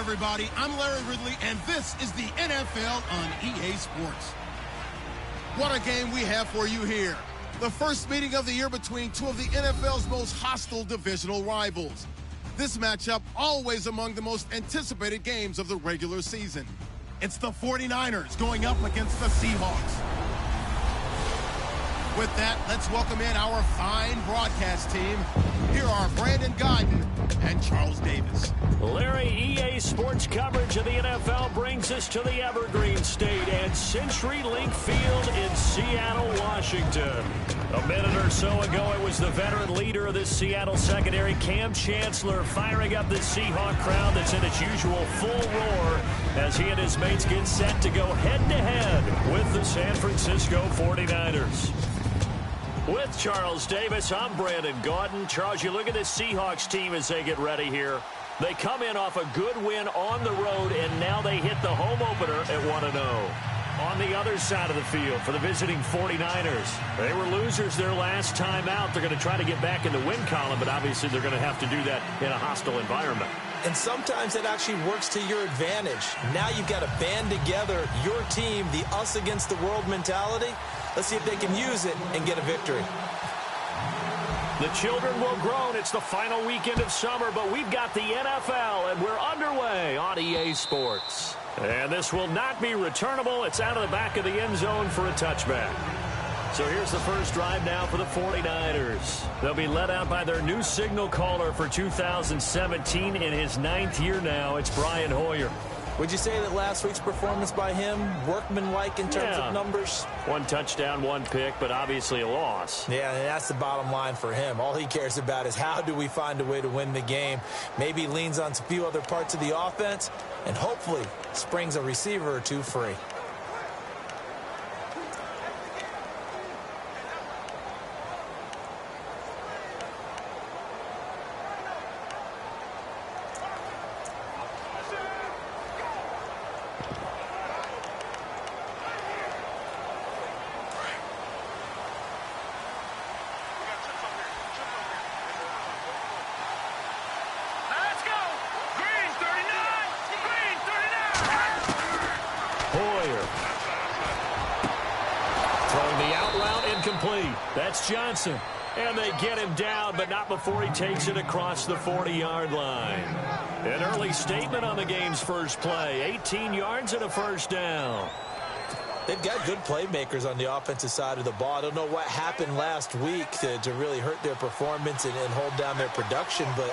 everybody. I'm Larry Ridley, and this is the NFL on EA Sports. What a game we have for you here. The first meeting of the year between two of the NFL's most hostile divisional rivals. This matchup always among the most anticipated games of the regular season. It's the 49ers going up against the Seahawks. With that, let's welcome in our fine broadcast team. Here are Brandon Godden and Charles Davis. Larry, EA Sports coverage of the NFL brings us to the Evergreen State and CenturyLink Field in Seattle, Washington. A minute or so ago, it was the veteran leader of this Seattle secondary, Cam Chancellor, firing up the Seahawk crowd that's in its usual full roar as he and his mates get set to go head-to-head with the San Francisco 49ers. With Charles Davis, I'm Brandon Gaudin. Charles, you look at this Seahawks team as they get ready here. They come in off a good win on the road, and now they hit the home opener at 1-0. On the other side of the field for the visiting 49ers, they were losers their last time out. They're going to try to get back in the win column, but obviously they're going to have to do that in a hostile environment. And sometimes it actually works to your advantage. Now you've got to band together your team, the us against the world mentality. Let's see if they can use it and get a victory. The children will groan. It's the final weekend of summer, but we've got the NFL, and we're underway on EA Sports. And this will not be returnable. It's out of the back of the end zone for a touchback. So here's the first drive now for the 49ers. They'll be led out by their new signal caller for 2017 in his 9th year now. It's Brian Hoyer. Would you say that last week's performance by him, workmanlike in terms of numbers? One touchdown, one pick, but obviously a loss. Yeah, and that's the bottom line for him. All he cares about is how do we find a way to win the game. Maybe leans on a few other parts of the offense, and hopefully springs a receiver or two free. That's Johnson. And they get him down, but not before he takes it across the 40-yard line. An early statement on the game's first play. 18 yards and a first down. They've got good playmakers on the offensive side of the ball. I don't know what happened last week to really hurt their performance and hold down their production, but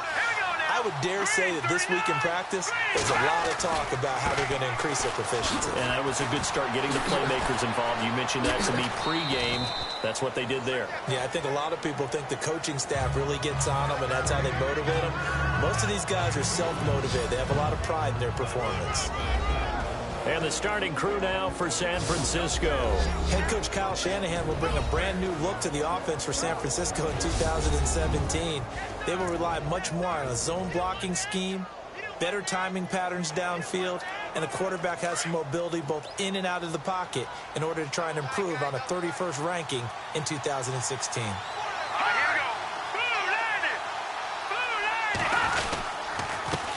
I would dare say that this week in practice, there's a lot of talk about how they're going to increase their proficiency. And that was a good start getting the playmakers involved. You mentioned that to me pregame. That's what they did there. Yeah, I think a lot of people think the coaching staff really gets on them, and that's how they motivate them. Most of these guys are self-motivated. They have a lot of pride in their performance. And the starting crew now for San Francisco. Head coach Kyle Shanahan will bring a brand-new look to the offense for San Francisco in 2017. They will rely much more on a zone blocking scheme, better timing patterns downfield, and the quarterback has some mobility both in and out of the pocket in order to try and improve on a 31st ranking in 2016.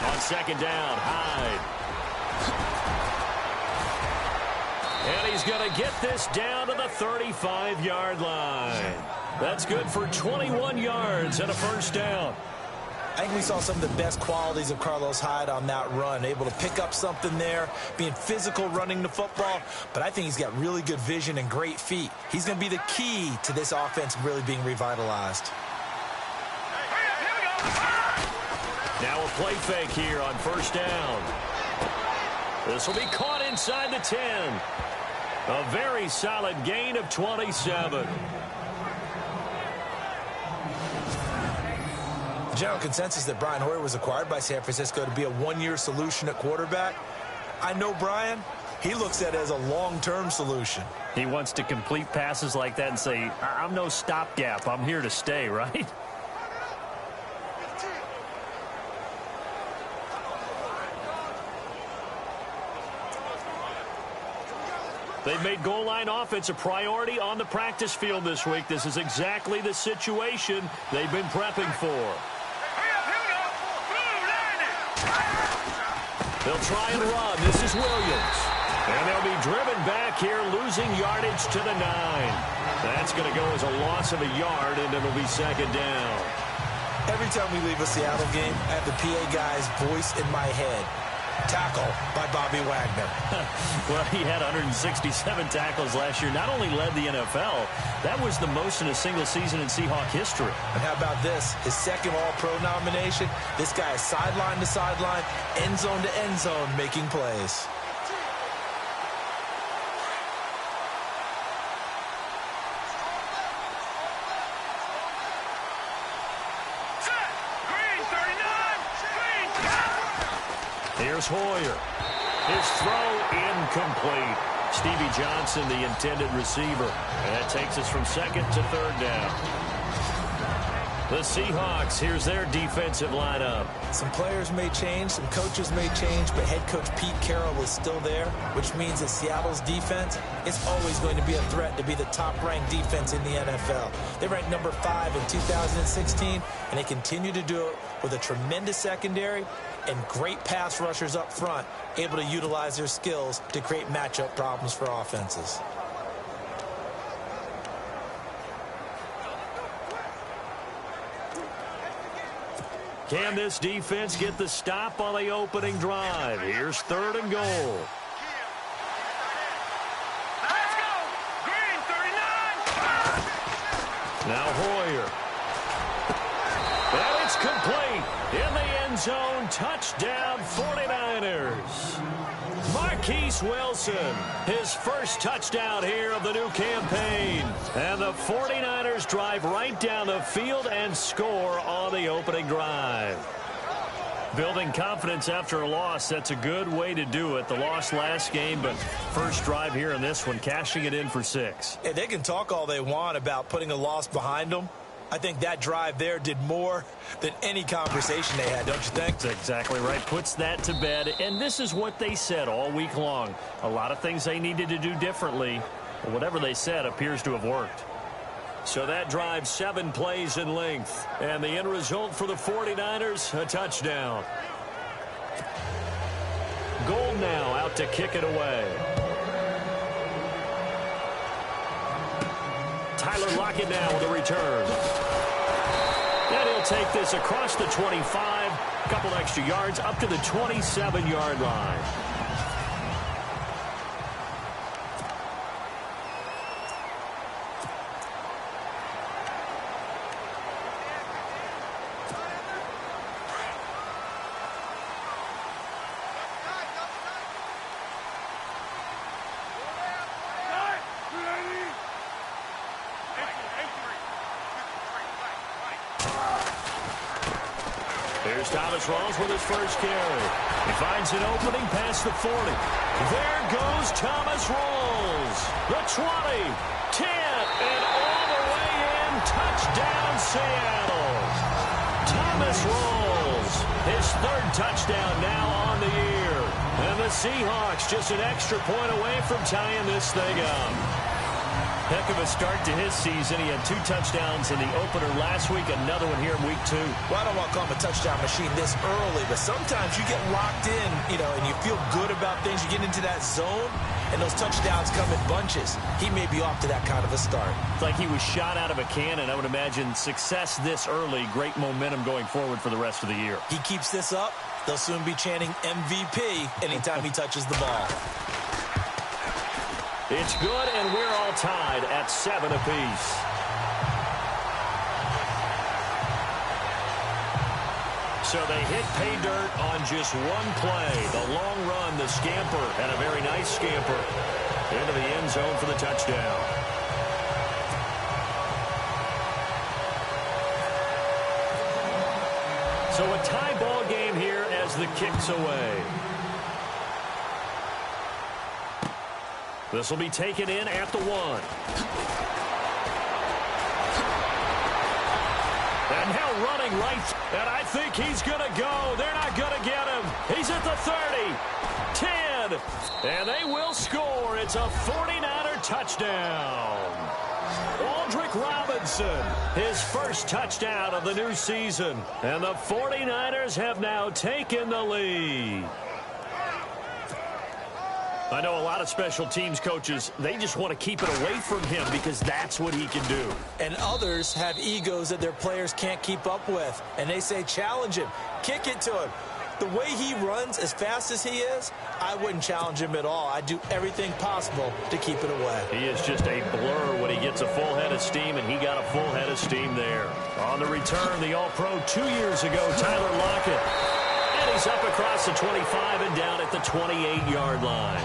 On second down, Hyde. And he's going to get this down to the 35-yard line. That's good for 21 yards and a first down. I think we saw some of the best qualities of Carlos Hyde on that run. Able to pick up something there, being physical running the football. But I think he's got really good vision and great feet. He's going to be the key to this offense really being revitalized. Now a play fake here on first down. This will be caught inside the 10. A very solid gain of 27. The general consensus that Brian Hoyer was acquired by San Francisco to be a one-year solution at quarterback. I know Brian. He looks at it as a long-term solution. He wants to complete passes like that and say, I'm no stopgap. I'm here to stay, right? They've made goal line offense a priority on the practice field this week. This is exactly the situation they've been prepping for. They'll try and run. This is Williams. And they'll be driven back here, losing yardage to the 9. That's going to go as a loss of a yard, and it'll be second down. Every time we leave a Seattle game, I have the PA guy's voice in my head. Tackle by Bobby Wagner. Well, he had 167 tackles last year. Not only led the NFL, that was the most in a single season in Seahawk history. And how about this? His second All-Pro nomination. This guy is sideline to sideline, end zone to end zone, making plays. Here's Hoyer. His throw incomplete. Stevie Johnson, the intended receiver. And that takes us from second to third down. The Seahawks, here's their defensive lineup. Some players may change, some coaches may change, but head coach Pete Carroll is still there, which means that Seattle's defense is always going to be a threat to be the top-ranked defense in the NFL. They ranked number 5 in 2016, and they continue to do it with a tremendous secondary and great pass rushers up front, able to utilize their skills to create matchup problems for offenses. Can this defense get the stop on the opening drive? Here's third and goal. Let's go! Green, 39! Now Hoyer. And it's complete. In the end zone, touchdown 49ers. Marquise Wilson, his first touchdown here of the new campaign. And the 49ers drive right down the field and score on the opening drive. Building confidence after a loss, that's a good way to do it. The loss last game, but first drive here in this one, cashing it in for 6. Hey, they can talk all they want about putting a loss behind them. I think that drive there did more than any conversation they had, don't you think? That's exactly right. Puts that to bed. And this is what they said all week long. A lot of things they needed to do differently. But whatever they said appears to have worked. So that drive, 7 plays in length. And the end result for the 49ers, a touchdown. Gold now out to kick it away. Tyler Lockett now with a return. And he'll take this across the 25, a couple extra yards up to the 27-yard line. Here's Thomas Rawls with his first carry. He finds an opening past the 40. There goes Thomas Rawls. The 20, 10, and all the way in. Touchdown, Seattle. Thomas Rawls, his third touchdown now on the year. And the Seahawks just an extra point away from tying this thing up. Heck of a start to his season. He had 2 touchdowns in the opener last week, another one here in week 2. Well, I don't want to call him a touchdown machine this early, but sometimes you get locked in, and you feel good about things. You get into that zone, and those touchdowns come in bunches. He may be off to that kind of a start. It's like he was shot out of a cannon. I would imagine success this early, great momentum going forward for the rest of the year. He keeps this up, they'll soon be chanting MVP anytime he touches the ball. It's good, and we're all tied at 7 apiece. So they hit pay dirt on just one play. The long run, the scamper, and a very nice scamper into the end zone for the touchdown. So a tie ball game here as the kick's away. This will be taken in at the 1. And now running right. And I think he's going to go. They're not going to get him. He's at the 30. 10. And they will score. It's a 49er touchdown. Aldrick Robinson, his first touchdown of the new season. And the 49ers have now taken the lead. I know a lot of special teams coaches, they just want to keep it away from him because that's what he can do. And others have egos that their players can't keep up with. And they say, challenge him, kick it to him. The way he runs as fast as he is, I wouldn't challenge him at all. I'd do everything possible to keep it away. He is just a blur when he gets a full head of steam, and he got a full head of steam there. On the return, the All-Pro 2 years ago, Tyler Lockett. And he's up across the 25 and down at the 28-yard line.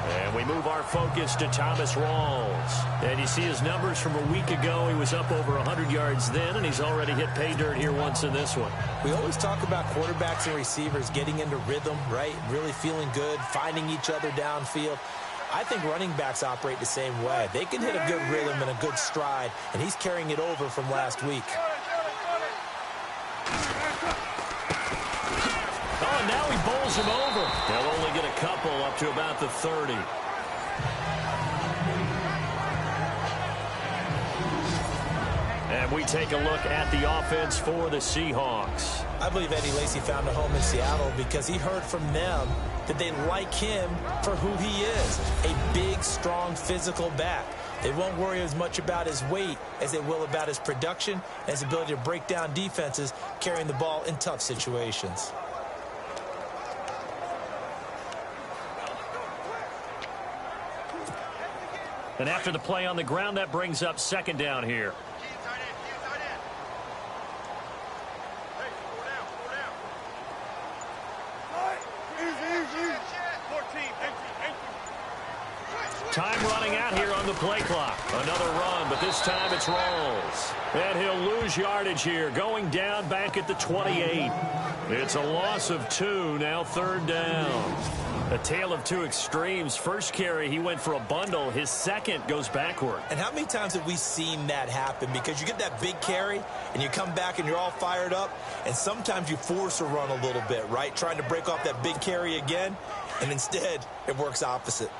And we move our focus to Thomas Rawls. And you see his numbers from a week ago. He was up over 100 yards then, and he's already hit pay dirt here once in this one. We always talk about quarterbacks and receivers getting into rhythm, right? Really feeling good, finding each other downfield. I think running backs operate the same way. They can hit a good rhythm and a good stride, and he's carrying it over from last week. Oh, now he bowls him over. They'll only get a couple up to about the 30. And we take a look at the offense for the Seahawks. I believe Eddie Lacy found a home in Seattle because he heard from them that they like him for who he is, a big, strong, physical back. They won't worry as much about his weight as they will about his production and his ability to break down defenses carrying the ball in tough situations. And after the play on the ground, that brings up second down here. Time running out here on the play clock. Another run, but this time it's Rawls. And he'll lose yardage here, going down back at the 28. It's a loss of 2, now third down. A tale of two extremes. First carry, he went for a bundle. His second goes backward. And how many times have we seen that happen? Because you get that big carry, and you come back and you're all fired up, and sometimes you force a run a little bit, right? Trying to break off that big carry again, and instead it works opposite.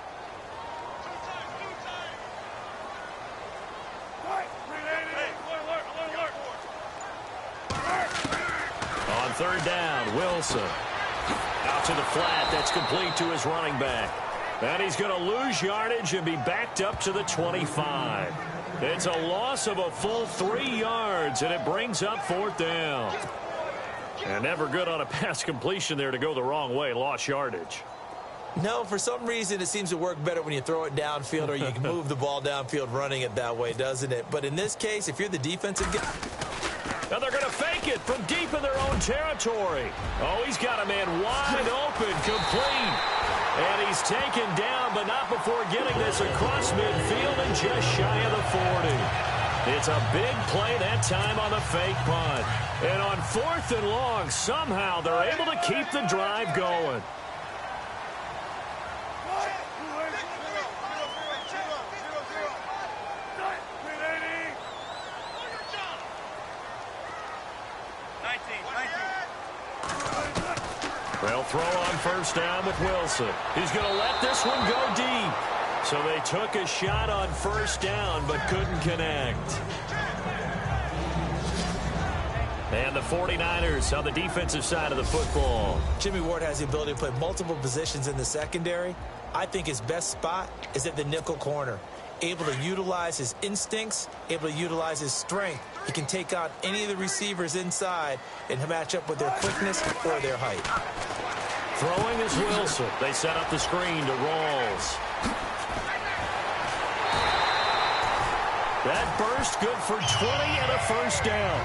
On third down, Wilson. Out to the flat. That's complete to his running back. And he's going to lose yardage and be backed up to the 25. It's a loss of a full 3 yards, and it brings up fourth down. And never good on a pass completion there to go the wrong way. Lost yardage. No, for some reason it seems to work better when you throw it downfield or you can move the ball downfield running it that way, doesn't it? But in this case, if you're the defensive guy... Now they're going to fake it from deep in their own territory. Oh, he's got a man wide open, complete. And he's taken down, but not before getting this across midfield and just shy of the 40. It's a big play that time on the fake punt. And on fourth and long, somehow they're able to keep the drive going. They'll throw on first down with Wilson. He's going to let this one go deep. So they took a shot on first down but couldn't connect. And the 49ers on the defensive side of the football. Jimmy Ward has the ability to play multiple positions in the secondary. I think his best spot is at the nickel corner. Able to utilize his instincts, able to utilize his strength. He can take on any of the receivers inside and match up with their quickness or their height. Throwing is Wilson. They set up the screen to Rawls. That burst good for 20 and a first down.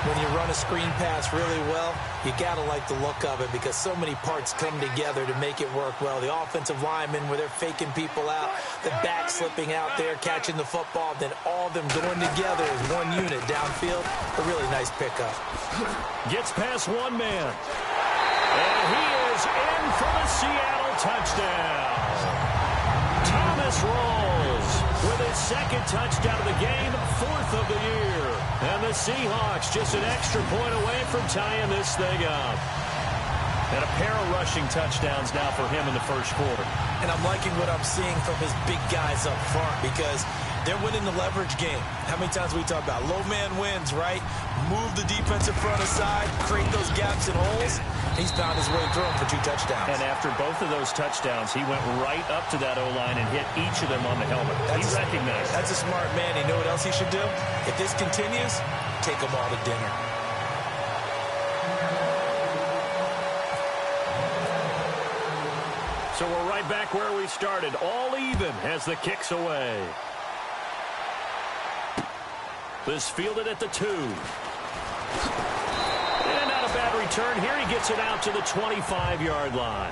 When you run a screen pass really well, you got to like the look of it because so many parts come together to make it work well. The offensive linemen, where they're faking people out, the back slipping out there, catching the football, then all of them going together as one unit downfield. A really nice pickup. Gets past one man. And he is in for the Seattle touchdown. Thomas Rawls with his second touchdown of the game, fourth of the year. And the Seahawks just an extra point away from tying this thing up. And a pair of rushing touchdowns now for him in the first quarter. And I'm liking what I'm seeing from his big guys up front because They're winning the leverage game. How many times we talk about low man wins, right? Move the defensive front aside, create those gaps and holes. He's found his way through them for 2 touchdowns. And after both of those touchdowns, he went right up to that O-line and hit each of them on the helmet. He recognized. That's a smart man. You know what else he should do? If this continues, take them all to dinner. So we're right back where we started, all even as the kick's away. This fielded at the 2. And not a bad return. Here he gets it out to the 25-yard line.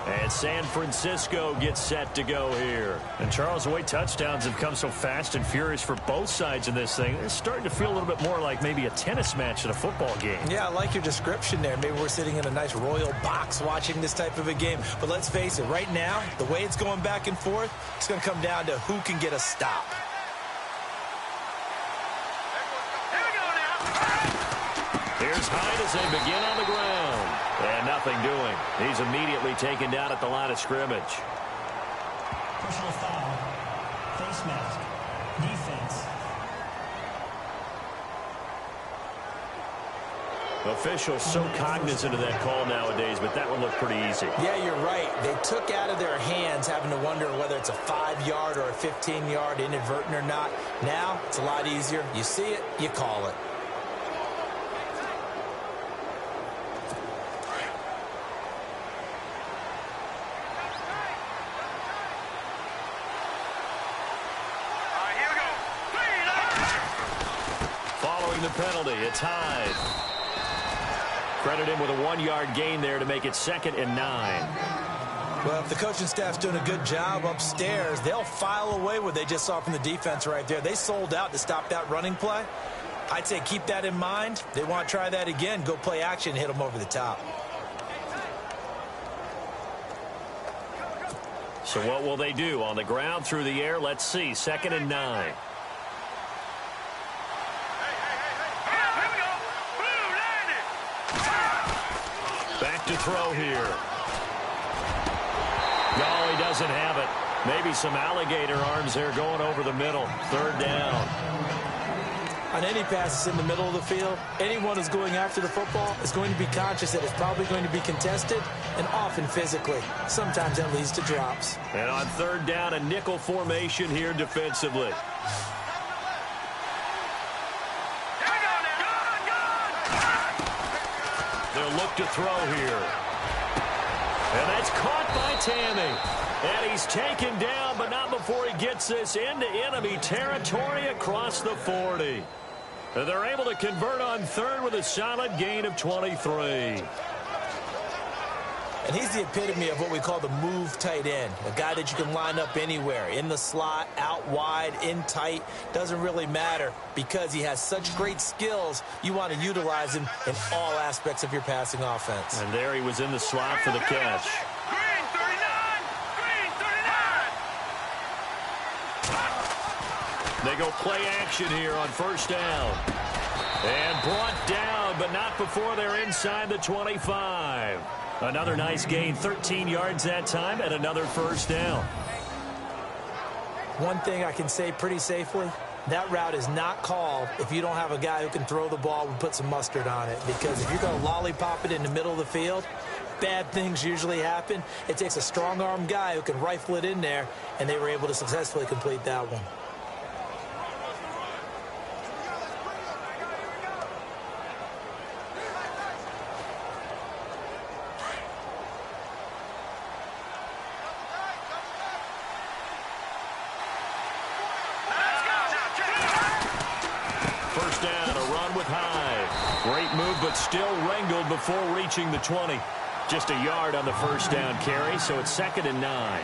And San Francisco gets set to go here. And Charles, the way touchdowns have come so fast and furious for both sides in this thing, it's starting to feel a little bit more like maybe a tennis match at a football game. Yeah, I like your description there. Maybe we're sitting in a nice royal box watching this type of a game. But let's face it, right now, the way it's going back and forth, it's going to come down to who can get a stop. Here's Hyde as they begin on the ground. And nothing doing. He's immediately taken down at the line of scrimmage. Personal foul. Face mask. Defense. Officials so cognizant of that call nowadays, but that one looked pretty easy. Yeah, you're right. They took out of their hands having to wonder whether it's a 5-yard or a 15-yard inadvertent or not. Now, it's a lot easier. You see it, you call it. The penalty, it's Hyde. Credit him with a 1-yard gain there to make it 2nd and 9. Well, if the coaching staff's doing a good job upstairs, they'll file away what they just saw from the defense right there. They sold out to stop that running play. I'd say keep that in mind. They want to try that again, go play action, hit them over the top. So what will they do? On the ground, through the air, let's see. 2nd and 9. Back to throw here. No, he doesn't have it. Maybe some alligator arms there going over the middle. 3rd down. On any passes in the middle of the field, anyone who's going after the football is going to be conscious that it's probably going to be contested and often physically. Sometimes that leads to drops. And on 3rd down, a nickel formation here defensively. They'll look to throw here. And that's caught by Tammy. And he's taken down, but not before he gets this into enemy territory across the 40. And they're able to convert on 3rd with a solid gain of 23. And he's the epitome of what we call the move tight end, a guy that you can line up anywhere, in the slot, out wide, in tight, doesn't really matter because he has such great skills. You want to utilize him in all aspects of your passing offense. And there he was in the slot for the catch. Green 39! Green 39! They go play action here on 1st down. And brought down, but not before they're inside the 25. Another nice gain, 13 yards that time, and another 1st down. One thing I can say pretty safely, that route is not called if you don't have a guy who can throw the ball and put some mustard on it. Because if you're going to lollipop it in the middle of the field, bad things usually happen. It takes a strong-arm guy who can rifle it in there, and they were able to successfully complete that one. But still wrangled before reaching the 20. Just a yard on the 1st down carry, so it's 2nd and 9.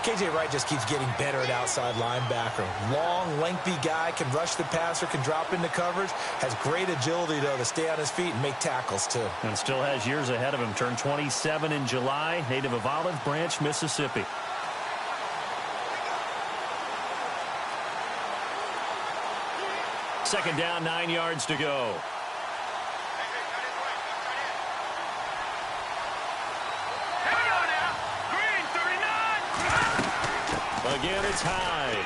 KJ Wright just keeps getting better at outside linebacker. Long, lengthy guy, can rush the passer, can drop into coverage, has great agility, though, to stay on his feet and make tackles, too. And still has years ahead of him. Turned 27 in July, native of Olive Branch, Mississippi. Second down, 9 yards to go. Here we go now. Green Again, it's Hyde.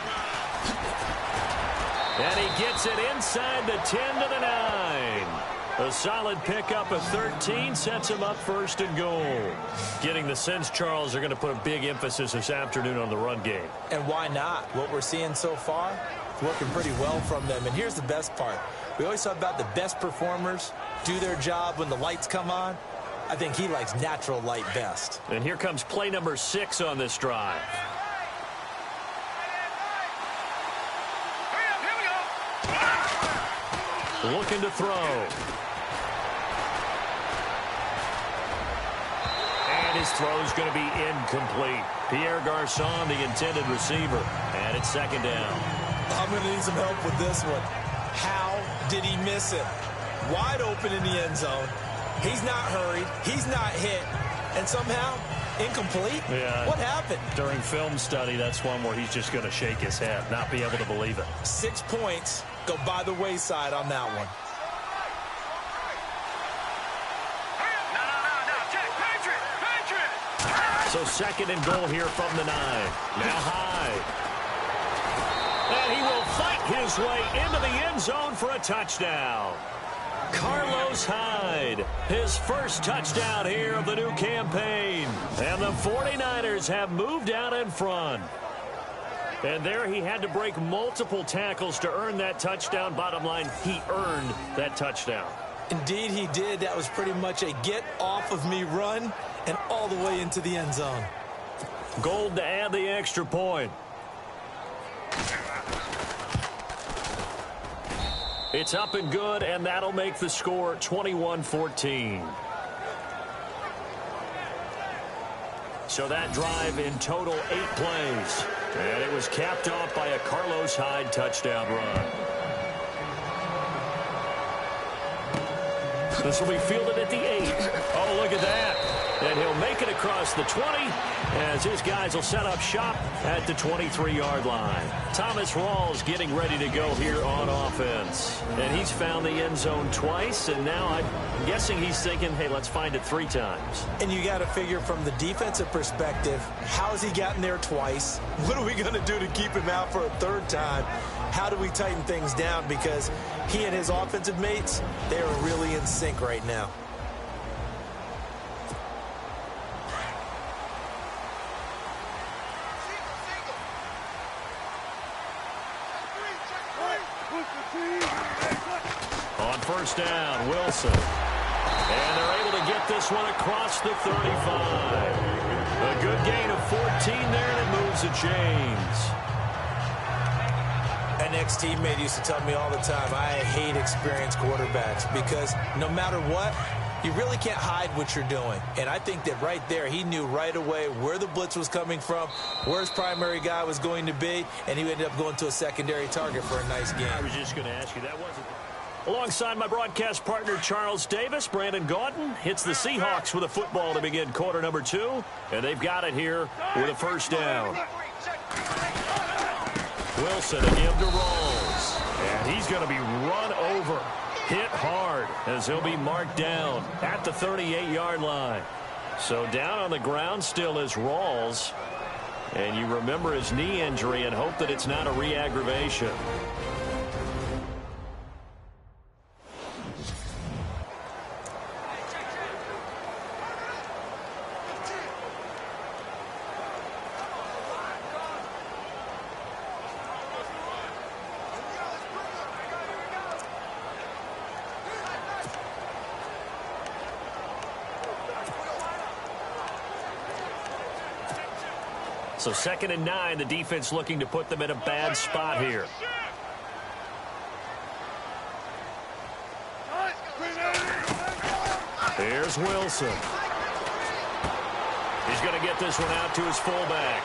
And he gets it inside the 10 to the 9. A solid pickup of 13 sets him up first and goal. Getting the sense, Charles, are going to put a big emphasis this afternoon on the run game. And why not? What we're seeing so far, it's working pretty well from them. And here's the best part. We always talk about the best performers do their job when the lights come on. I think he likes natural light best. And here comes play number 6 on this drive. Looking to throw. And his throw is going to be incomplete. Pierre Garçon, the intended receiver. And it's second down. I'm going to need some help with this one. How did he miss it? Wide open in the end zone. He's not hurried. He's not hit. And somehow, incomplete? Yeah. What happened? During film study, that's one where he's just going to shake his head, not be able to believe it. 6 points go by the wayside on that one. So second and goal here from the 9. Now Hyde. And he will fight his way into the end zone for a touchdown. Carlos Hyde, his first touchdown here of the new campaign. And the 49ers have moved out in front. And there he had to break multiple tackles to earn that touchdown. Bottom line, he earned that touchdown. Indeed he did. That was pretty much a get off of me run and all the way into the end zone. Gold to add the extra point. It's up and good, and that'll make the score 21-14. So that drive in total 8 plays. And it was capped off by a Carlos Hyde touchdown run. This will be fielded at the 8. Oh, look at that. And he'll make it across the 20 as his guys will set up shop at the 23-yard line. Thomas Rawls getting ready to go here on offense. And he's found the end zone twice, and now I'm guessing he's thinking, hey, let's find it 3 times. And you got to figure from the defensive perspective, how's he gotten there twice? What are we going to do to keep him out for a 3rd time? How do we tighten things down? Because he and his offensive mates, they are really in sync right now. On first down, Wilson. And they're able to get this one across the 35. A good gain of 14 there, and it moves the chains. An ex-teammate used to tell me all the time, I hate experienced quarterbacks because no matter what, you really can't hide what you're doing. And I think that right there, he knew right away where the blitz was coming from, where his primary guy was going to be, and he ended up going to a secondary target for a nice game. I was just going to ask you, that wasn't... Alongside my broadcast partner, Charles Davis, Brandon Gaudin hits the Seahawks with a football to begin quarter number 2, and they've got it here with a first down. Wilson again to Rawls, and he's going to be run over, hit hard, as he'll be marked down at the 38-yard line. So down on the ground still is Rawls, and you remember his knee injury and hope that it's not a re-aggravation. So 2nd and 9, the defense looking to put them in a bad spot here. Here's Wilson. He's going to get this one out to his fullback.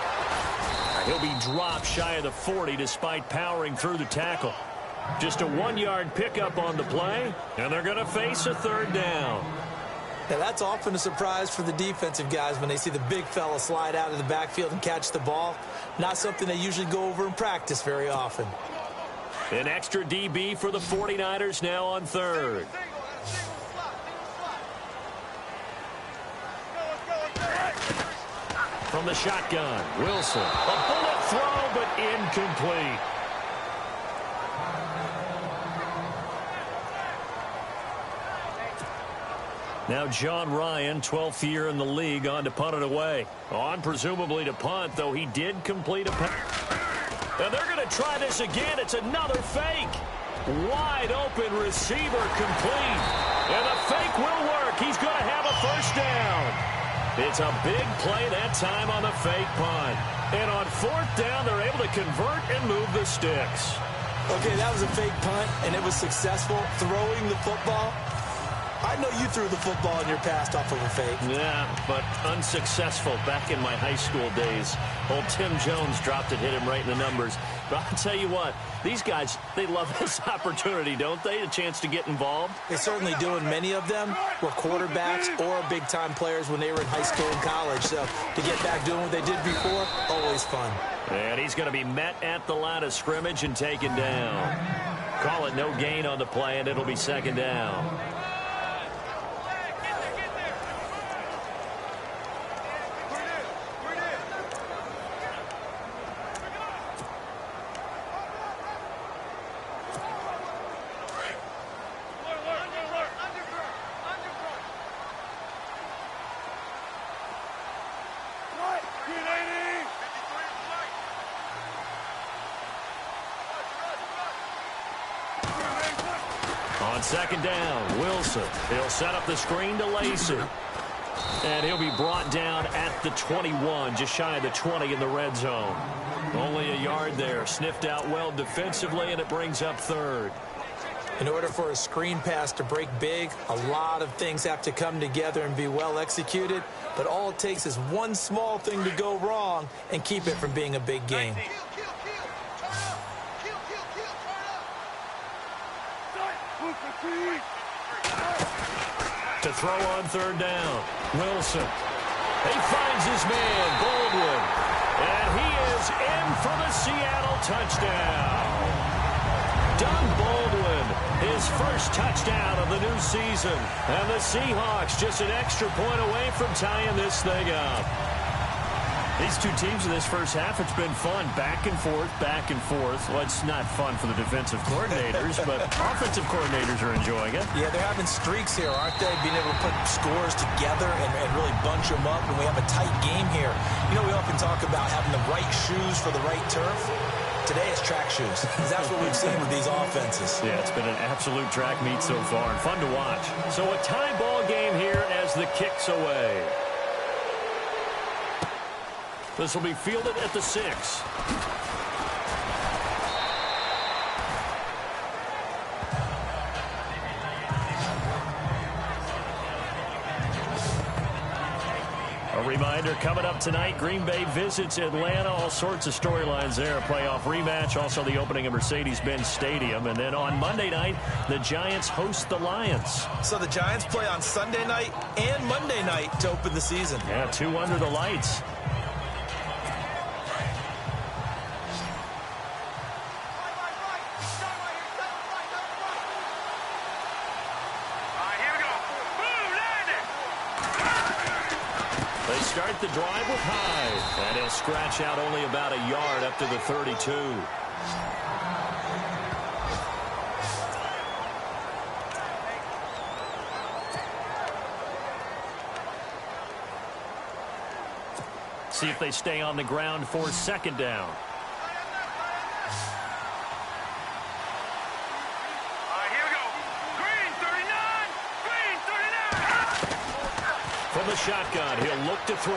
He'll be dropped shy of the 40 despite powering through the tackle. Just a 1-yard pickup on the play, and they're going to face a 3rd down. Now, that's often a surprise for the defensive guys when they see the big fella slide out of the backfield and catch the ball. Not something they usually go over in practice very often. An extra DB for the 49ers now on 3rd. From the shotgun, Wilson. A bullet throw, but incomplete. Now John Ryan, 12th year in the league, on to punt it away. On presumably to punt, though he did complete a pass. And they're going to try this again. It's another fake. Wide open receiver complete. And the fake will work. He's going to have a first down. It's a big play that time on the fake punt. And on 4th down, they're able to convert and move the sticks. Okay, that was a fake punt, and it was successful throwing the football. I know you threw the football in your past off of a fake. Yeah, but unsuccessful back in my high school days. Old Tim Jones dropped it, hit him right in the numbers. But I'll tell you what, these guys, they love this opportunity, don't they? A chance to get involved. They certainly do, and many of them were quarterbacks or big-time players when they were in high school and college. So to get back doing what they did before, always fun. And he's going to be met at the line of scrimmage and taken down. Call it no gain on the play, and it'll be 2nd down. On 2nd down, Wilson. He'll set up the screen to Lacey. And he'll be brought down at the 21, just shy of the 20 in the red zone. Only a yard there. Sniffed out well defensively, and it brings up 3rd. In order for a screen pass to break big, a lot of things have to come together and be well executed. But all it takes is one small thing to go wrong and keep it from being a big game. To throw on 3rd down, Wilson. He finds his man, Baldwin. And he is in for the Seattle touchdown. Doug Baldwin, his first touchdown of the new season. And the Seahawks just an extra point away from tying this thing up. These two teams in this first half, it's been fun. Back and forth, back and forth. Well, it's not fun for the defensive coordinators, but offensive coordinators are enjoying it. Yeah, they're having streaks here, aren't they? Being able to put scores together and really bunch them up, and we have a tight game here. You know, we often talk about having the right shoes for the right turf. Today it's track shoes. That's what we've seen with these offenses. Yeah, it's been an absolute track meet so far, and fun to watch. So a tie ball game here as the kick's away. This will be fielded at the 6. A reminder, coming up tonight, Green Bay visits Atlanta. All sorts of storylines there. A playoff rematch, also the opening of Mercedes-Benz Stadium. And then on Monday night, the Giants host the Lions. So the Giants play on Sunday night and Monday night to open the season. Yeah, 2 under the lights. Start the drive with Hyde, and he'll scratch out only about a yard up to the 32. See if they stay on the ground for 2nd down. From the shotgun, he'll look to throw.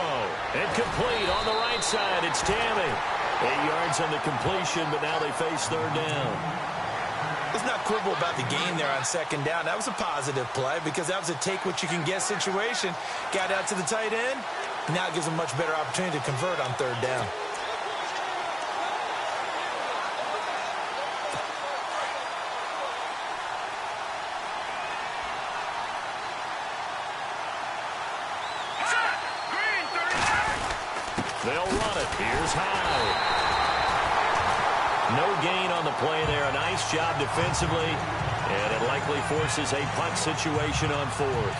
And complete on the right side. It's Tammy. 8 yards on the completion, but now they face 3rd down. Let's not quibble about the game there on 2nd down. That was a positive play because that was a take-what-you-can-get situation. Got out to the tight end. Now it gives them a much better opportunity to convert on 3rd down. They'll run it. Here's Hyde. No gain on the play there. A nice job defensively. And it likely forces a punt situation on 4th.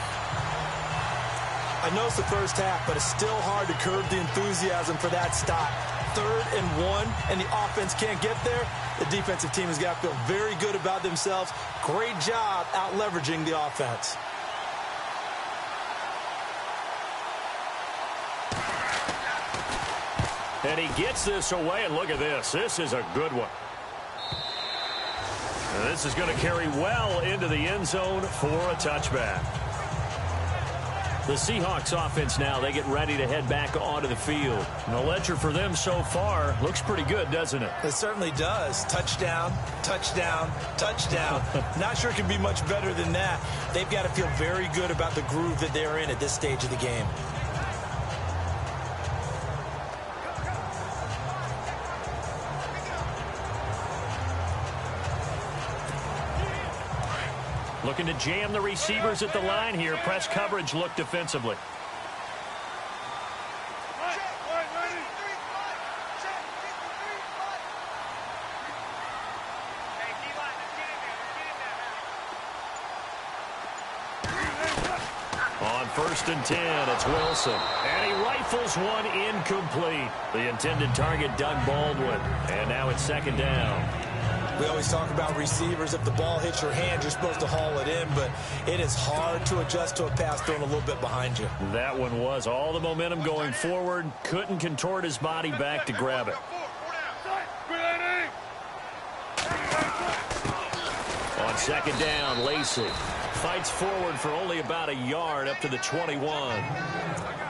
I know it's the first half, but it's still hard to curb the enthusiasm for that stop. 3rd and 1 and the offense can't get there, the defensive team has got to feel very good about themselves. Great job out leveraging the offense. And he gets this away, and look at this. This is a good one. And this is going to carry well into the end zone for a touchback. The Seahawks offense now, they get ready to head back onto the field. And the ledger for them so far looks pretty good, doesn't it? It certainly does. Touchdown, touchdown, touchdown. Not sure it can be much better than that. They've got to feel very good about the groove that they're in at this stage of the game. Looking to jam the receivers at the line here. Press coverage look defensively. On 1st and 10, it's Wilson. And he rifles one incomplete. The intended target, Doug Baldwin. And now it's 2nd down. We always talk about receivers. If the ball hits your hand, you're supposed to haul it in, but it is hard to adjust to a pass thrown a little bit behind you. That one was all the momentum going forward. Couldn't contort his body back to grab it. On 2nd down, Lacey fights forward for only about a yard up to the 21.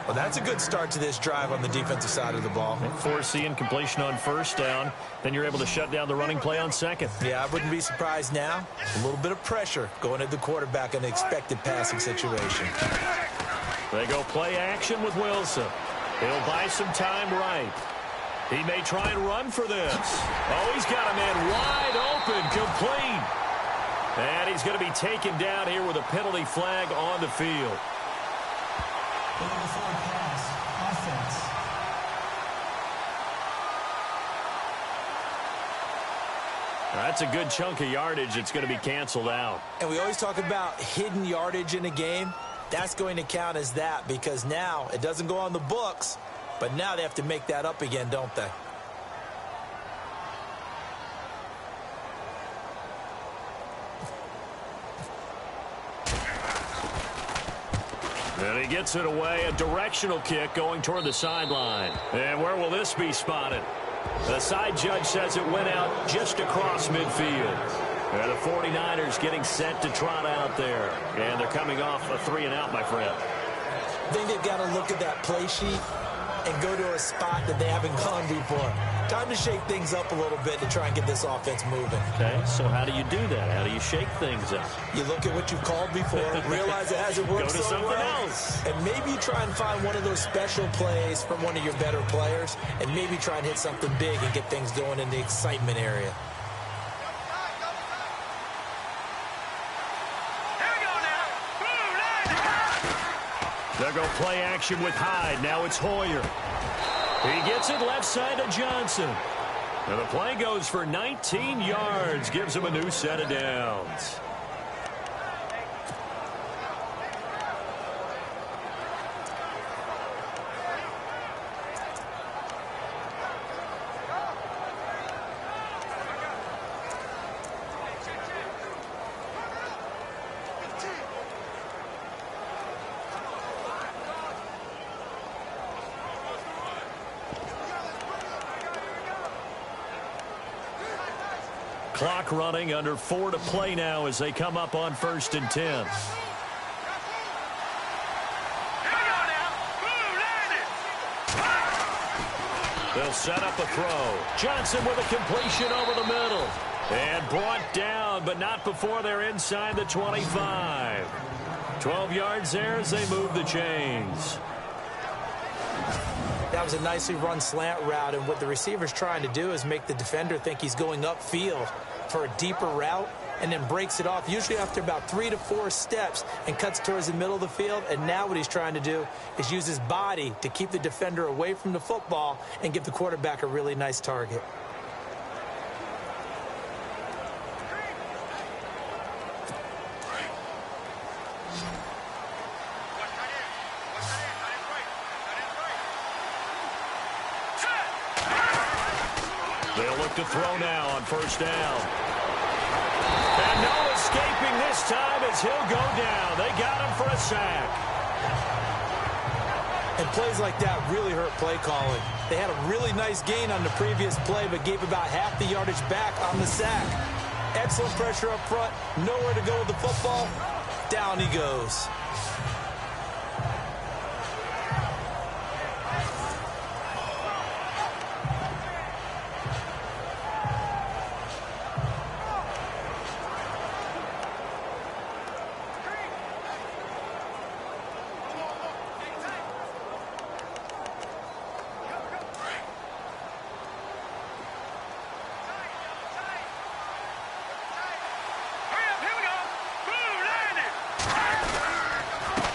Well, that's a good start to this drive on the defensive side of the ball. Force the incompletion on 1st down. Then you're able to shut down the running play on 2nd. Yeah, I wouldn't be surprised now. A little bit of pressure going at the quarterback in an expected passing situation. They go play action with Wilson. He'll buy some time right. He may try and run for this. Oh, he's got a man wide open, complete. And he's going to be taken down here with a penalty flag on the field. PS4 pass, offense. That's a good chunk of yardage. It's going to be canceled out. And we always talk about hidden yardage in a game. That's going to count as that because now it doesn't go on the books, but now they have to make that up again, don't they? And he gets it away, a directional kick going toward the sideline. And where will this be spotted? The side judge says it went out just across midfield. And the 49ers getting set to trot out there. And they're coming off a 3-and-out, my friend. I think they've got to look at that play sheet and go to a spot that they haven't gone before. Time to shake things up a little bit to try and get this offense moving. Okay, so how do you do that? How do you shake things up? You look at what you've called before, realize it hasn't worked Go to so something well, else. and maybe you try and find one of those special plays from one of your better players, and maybe try and hit something big and get things going in the excitement area. They'll go play action with Hyde. Now it's Hoyer. He gets it left side to Johnson. And the play goes for 19 yards. Gives him a new set of downs. Clock running, under 4 to play now as they come up on 1st and 10. They'll set up a throw. Johnson with a completion over the middle. And brought down, but not before they're inside the 25. 12 yards there as they move the chains. That was a nicely run slant route, and what the receiver's trying to do is make the defender think he's going upfield for a deeper route and then breaks it off, usually after about 3 to 4 steps, and cuts towards the middle of the field. And now what he's trying to do is use his body to keep the defender away from the football and give the quarterback a really nice target. look to throw now on first down. And no escaping this time as he'll go down. They got him for a sack. And plays like that really hurt play calling. They had a really nice gain on the previous play, but gave about half the yardage back on the sack. Excellent pressure up front. Nowhere to go with the football. Down he goes.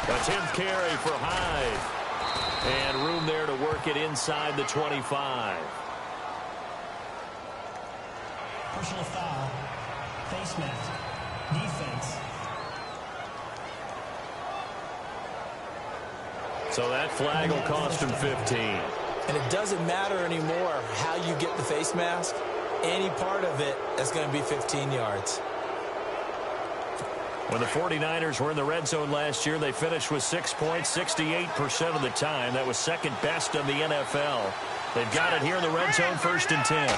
A 10th carry for Hyde. And room there to work it inside the 25. Personal foul. Face mask. Defense. So that flag will cost him 15. And it doesn't matter anymore how you get the face mask. Any part of it is going to be 15 yards. When the 49ers were in the red zone last year, they finished with 6 points 68% of the time. That was second best in the NFL. They've got it here in the red zone, 1st and 10.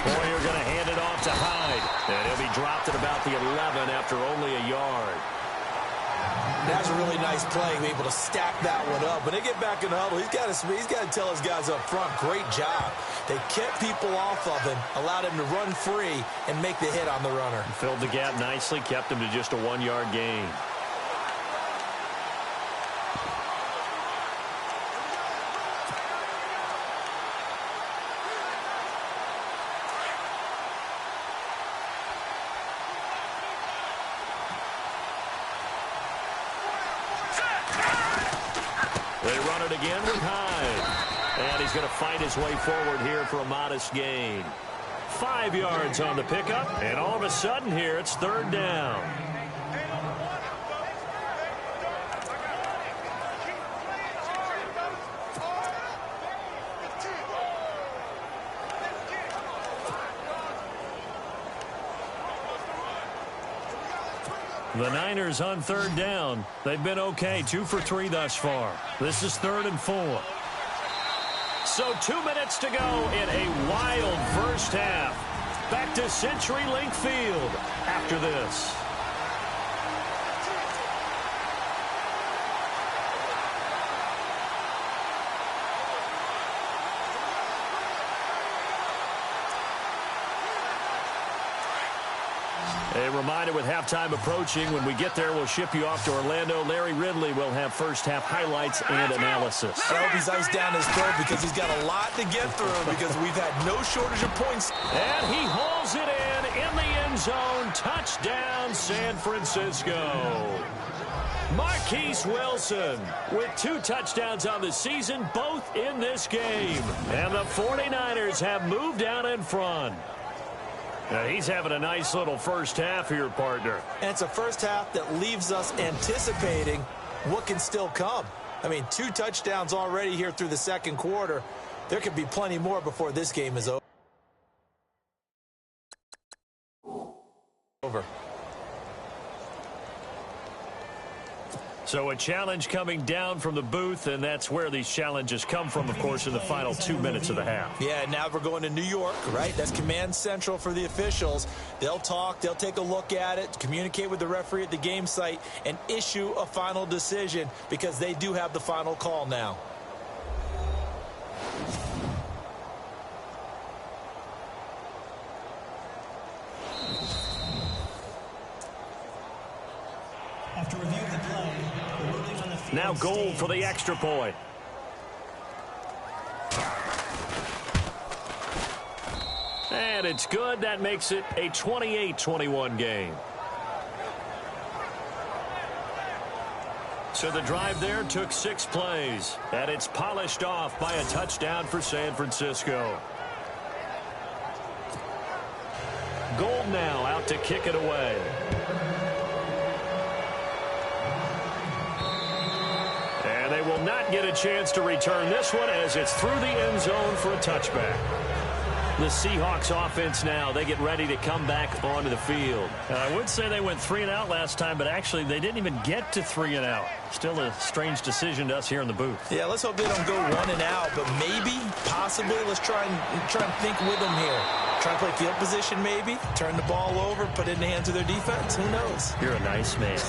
Boyer going to hand it off to Hyde. And he'll be dropped at about the 11 after only a yard. That's a really nice play, be able to stack that one up. When they get back in the huddle, he's got to tell his guys up front, great job. They kept people off of him, allowed him to run free and make the hit on the runner. Filled the gap nicely, kept him to just a 1-yard gain. They run it again with Hyde. And he's going to fight his way forward here for a modest gain. 5 yards on the pickup. And all of a sudden here, it's 3rd down. The Niners on 3rd down. They've been okay, 2 for 3 thus far. This is 3rd and 4. So 2 minutes to go in a wild first half. Back to CenturyLink Field after this. A reminder with halftime approaching, when we get there, we'll ship you off to Orlando. Larry Ridley will have first-half highlights and analysis. I hope he's iced down his throat because he's got a lot to get through because we've had no shortage of points. And he hauls it in the end zone. Touchdown, San Francisco. Marquise Wilson with 2 touchdowns on the season, both in this game. And the 49ers have moved out in front. Now he's having a nice little first half here, partner. And it's a first half that leaves us anticipating what can still come. I mean, 2 touchdowns already here through the second quarter. There could be plenty more before this game is over. So a challenge coming down from the booth, and that's where these challenges come from, of course, in the final 2 minutes of the half. Yeah, now we're going to New York, right? That's command central for the officials. They'll talk, they'll take a look at it, communicate with the referee at the game site, and issue a final decision because they do have the final call now. After review of the play, the ruling on the field Now goal stands. for the extra point. And it's good. That makes it a 28-21 game. So the drive there took 6 plays, and it's polished off by a touchdown for San Francisco. Gold now out to kick it away. And they will not get a chance to return this one as it's through the end zone for a touchback. The Seahawks offense now, they get ready to come back onto the field. I would say they went 3 and out last time, but actually they didn't even get to 3 and out. Still a strange decision to us here in the booth. Yeah, let's hope they don't go 1 and out, but maybe, possibly, let's try and think with them here. Try and play field position maybe, turn the ball over, put it in the hands of their defense. Who knows? You're a nice man.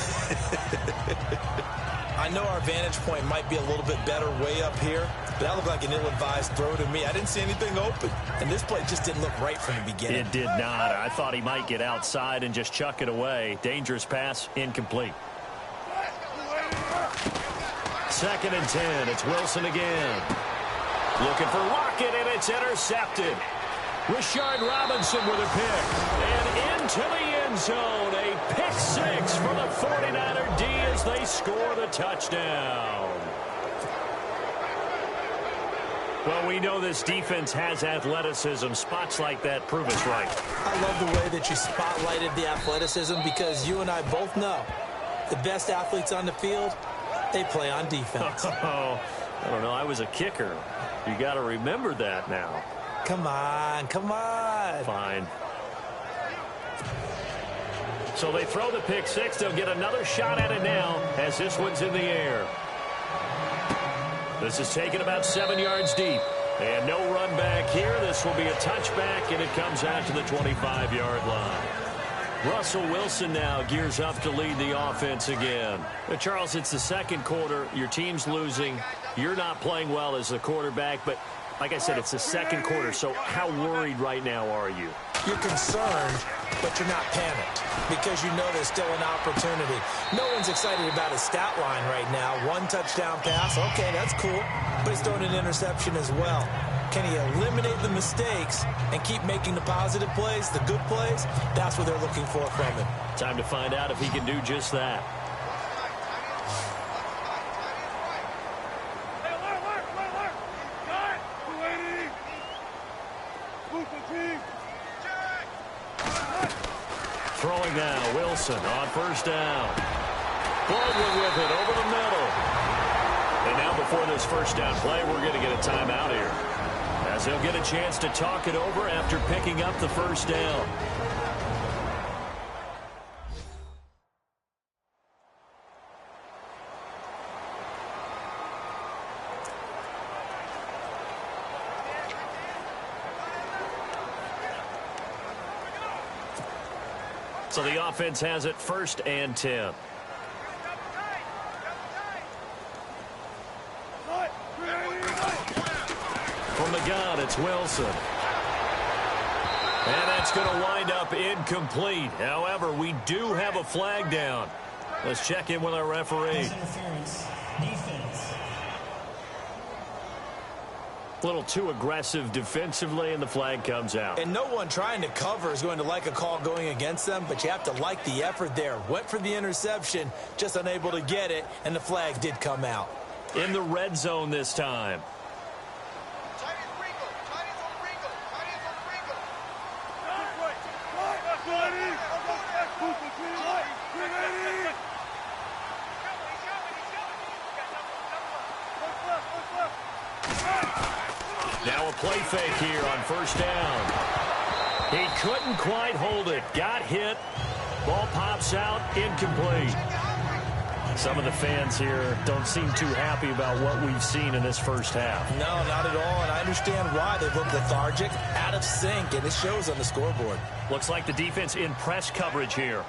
I know our vantage point might be a little bit better way up here, but that looked like an ill-advised throw to me. I didn't see anything open, and this play just didn't look right from the beginning. It did not. I thought he might get outside and just chuck it away. Dangerous pass, incomplete. 2nd and 10. It's Wilson again. Looking for Lockett, and it's intercepted. Rashard Robinson with a pick. And into the end zone. A pick 6 for the 49er D as they score the touchdown. Well, we know this defense has athleticism. Spots like that prove us right. I love the way that you spotlighted the athleticism because you and I both know the best athletes on the field, they play on defense. Oh, I don't know. I was a kicker. You got to remember that now. Come on, come on. Fine. So they throw the pick 6. They'll get another shot at it now as this one's in the air. This is taken about 7 yards deep. And no run back here. This will be a touchback, and it comes out to the 25-yard line. Russell Wilson now gears up to lead the offense again. Charles, it's the second quarter. Your team's losing. You're not playing well as the quarterback, but like I said, it's the second quarter, so how worried right now are you? You're concerned, but you're not panicked because you know there's still an opportunity. No one's excited about his stat line right now. 1 touchdown pass, okay, that's cool, but he's throwing an interception as well. Can he eliminate the mistakes and keep making the positive plays, the good plays? That's what they're looking for from him. Time to find out if he can do just that. Throwing now, Wilson on first down. Baldwin with it over the middle. And now before this first down play, we're going to get a timeout here, as he'll get a chance to talk it over after picking up the first down. So the offense has it 1st and 10. From the gun, it's Wilson. And that's going to wind up incomplete. However, we do have a flag down. Let's check in with our referee. Interference. Defense. A little too aggressive defensively, and the flag comes out. And no one trying to cover is going to like a call going against them, but you have to like the effort there. Went for the interception, just unable to get it, and the flag did come out. In the red zone this time. Now a play fake here on first down. He couldn't quite hold it. Got hit. Ball pops out. Incomplete. Some of the fans here don't seem too happy about what we've seen in this first half. No, not at all, and I understand why. They look lethargic, out of sync, and it shows on the scoreboard. Looks like the defense in press coverage here.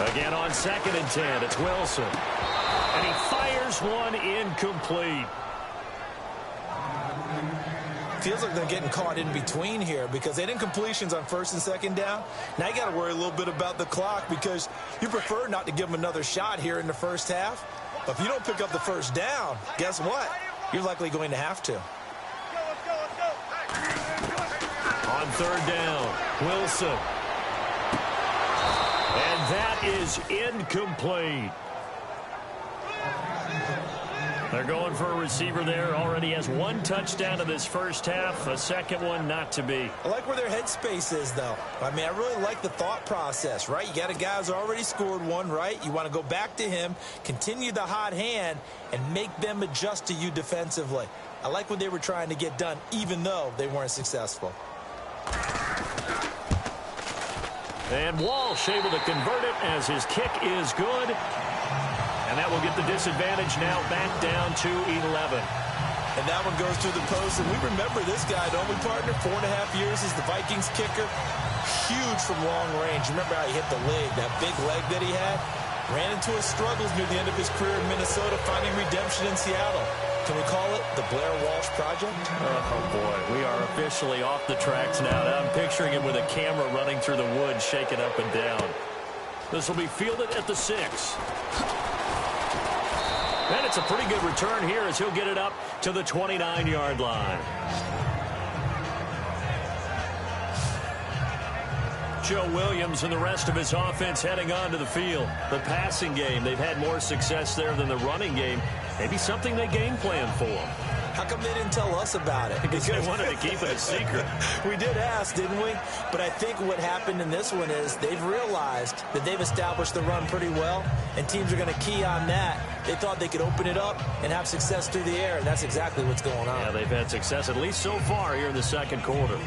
Again on 2nd and 10, it's Wilson. And he fires one incomplete. Feels like they're getting caught in between here because they didn't completions on 1st and 2nd down. Now you got to worry a little bit about the clock because you prefer not to give them another shot here in the first half. But if you don't pick up the first down, guess what? You're likely going to have to. On 3rd down, Wilson. And that is incomplete. They're going for a receiver there. Already has 1 touchdown in this first half. A second one not to be. I like where their headspace is, though. I mean, I really like the thought process, right? You got a guy who's already scored 1, right? You want to go back to him, continue the hot hand, and make them adjust to you defensively. I like what they were trying to get done, even though they weren't successful. And Walsh able to convert it as his kick is good. And that will get the disadvantage now back down to 11. And that one goes through the post. And we remember this guy, don't we, partner? 4.5 years as the Vikings kicker. Huge from long range. Remember how he hit the leg, that big leg that he had? Ran into his struggles near the end of his career in Minnesota, finding redemption in Seattle. Can we call it the Blair Walsh Project? Oh, boy. We are officially off the tracks now. I'm picturing him with a camera running through the woods, shaking up and down. This will be fielded at the 6. And it's a pretty good return here as he'll get it up to the 29-yard line. Joe Williams and the rest of his offense heading onto the field. The passing game, they've had more success there than the running game. Maybe something they game plan for. How come they didn't tell us about it? Because they wanted to keep it a secret. We did ask, didn't we? But I think what happened in this one is they've realized that they've established the run pretty well, and teams are going to key on that. They thought they could open it up and have success through the air, and that's exactly what's going on. Yeah, they've had success at least so far here in the second quarter.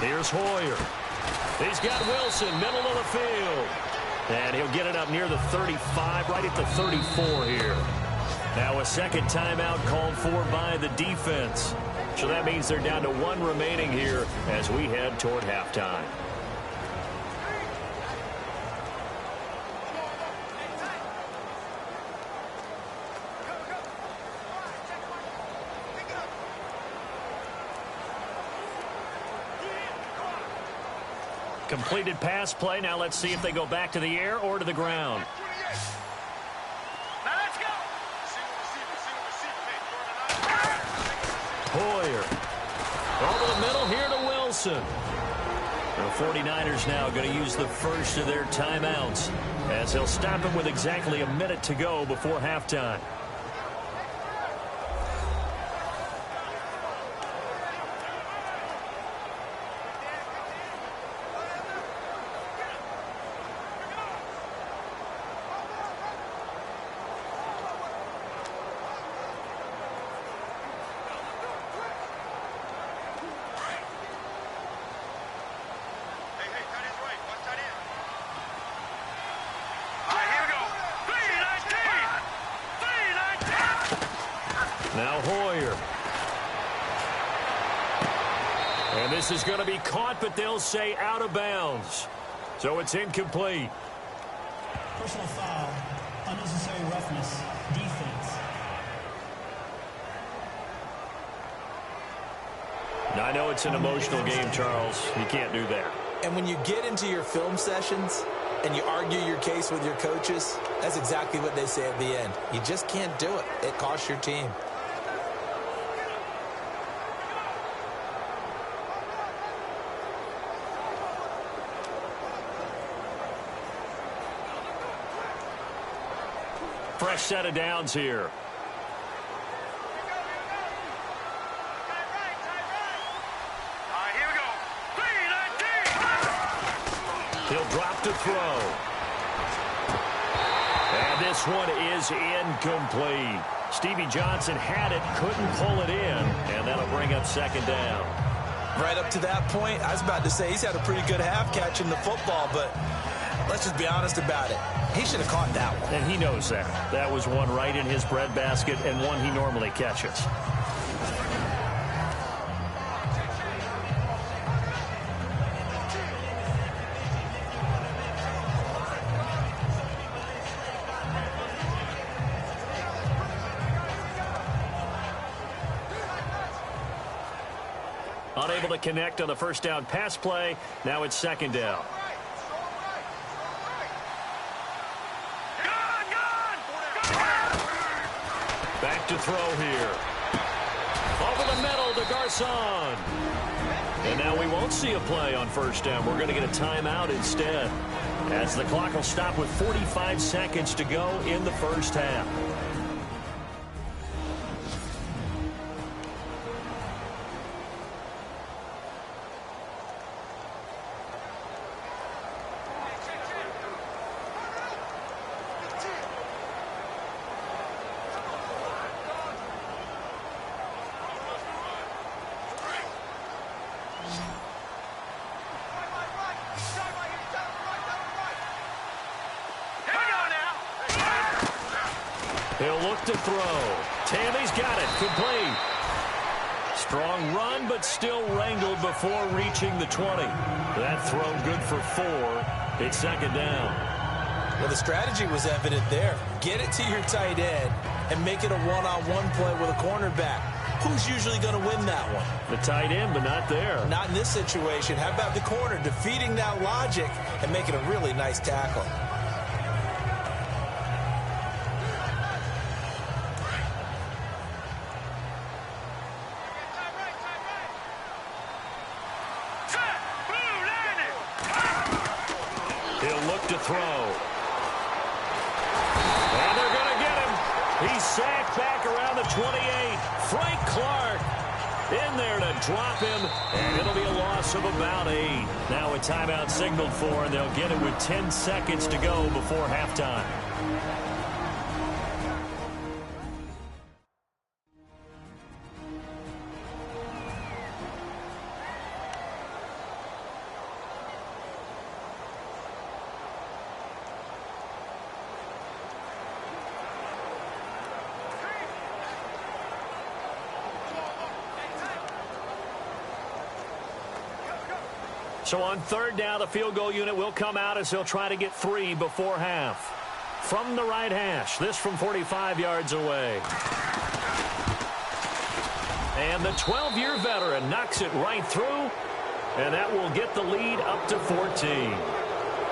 Here's Hoyer. He's got Wilson, middle of the field. And he'll get it up near the 35, right at the 34 here. Now a second timeout called for by the defense. So that means they're down to 1 remaining here as we head toward halftime. Completed pass play. Now let's see if they go back to the air or to the ground. Now let's go. Hoyer. Over the middle here to Wilson. The 49ers now going to use the first of their timeouts as they'll stop him with exactly a minute to go before halftime. Now Hoyer. And this is going to be caught, but they'll say out of bounds. So it's incomplete. Personal foul, unnecessary roughness, defense. Now, I know it's an emotional game, Charles. You can't do that. And when you get into your film sessions and you argue your case with your coaches, that's exactly what they say at the end. You just can't do it. It costs your team. Fresh set of downs here. All right, here we go. 3-19. He'll drop to throw. And this one is incomplete. Stevie Johnson had it, couldn't pull it in, and that'll bring up second down. Right up to that point, I was about to say he's had a pretty good half catching the football, but let's just be honest about it. He should have caught that one. And he knows that. That was one right in his breadbasket and one he normally catches. Unable to connect on the first down pass play. Now it's second down. Back to throw here. Over the middle to Garcon. And now we won't see a play on first down. We're going to get a timeout instead, as the clock will stop with 45 seconds to go in the first half. He'll look to throw. Tammy's got it. Complete. Strong run, but still wrangled before reaching the 20. That throw good for 4. It's second down. Well, the strategy was evident there. Get it to your tight end and make it a one-on-one play with a cornerback. Who's usually going to win that one? The tight end, but not there. Not in this situation. How about the corner defeating that logic and making a really nice tackle? He'll look to throw. And they're going to get him. He's sacked back around the 28. Frank Clark in there to drop him, and it'll be a loss of about 8. Now a timeout signaled for, and they'll get it with 10 seconds to go before halftime. So on third down, the field goal unit will come out as they'll try to get 3 before half. From the right hash, this from 45 yards away. And the 12-year veteran knocks it right through, and that will get the lead up to 14.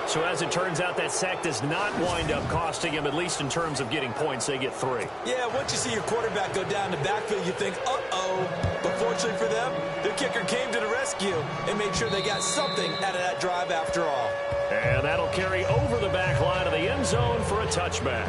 So as it turns out, that sack does not wind up costing him, at least in terms of getting points. They get 3. Yeah, once you see your quarterback go down the backfield, you think, uh-oh. But fortunately for them, their kicker came to the rescue and made sure they got something out of that drive after all. And that'll carry over the back line of the end zone for a touchback.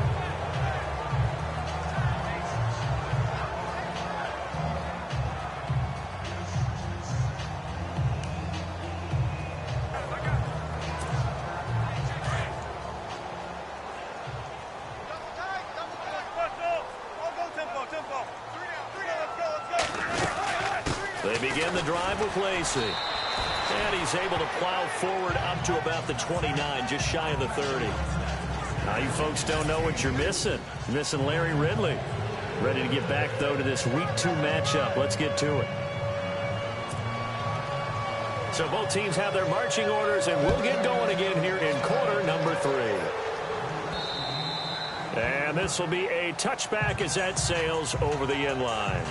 They begin the drive with Lacey. And he's able to plow forward up to about the 29, just shy of the 30. Now you folks don't know what you're missing. You're missing Larry Ridley. Ready to get back, though, to this Week 2 matchup. Let's get to it. So both teams have their marching orders, and we'll get going again here in quarter number 3. And this will be a touchback as that sails over the end line.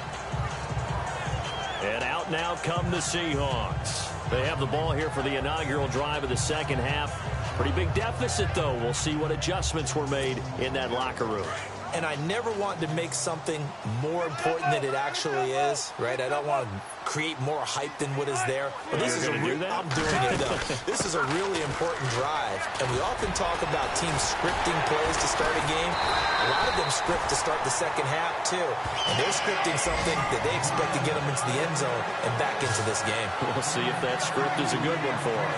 And out now come the Seahawks. They have the ball here for the inaugural drive of the second half. Pretty big deficit, though. We'll see what adjustments were made in that locker room. And I never want to make something more important than it actually is, right? I don't want to create more hype than what is there. But this is I'm doing it, though. This is a really important drive. And we often talk about teams scripting plays to start a game. A lot of them script to start the second half, too. And they're scripting something that they expect to get them into the end zone and back into this game. We'll see if that script is a good one for them.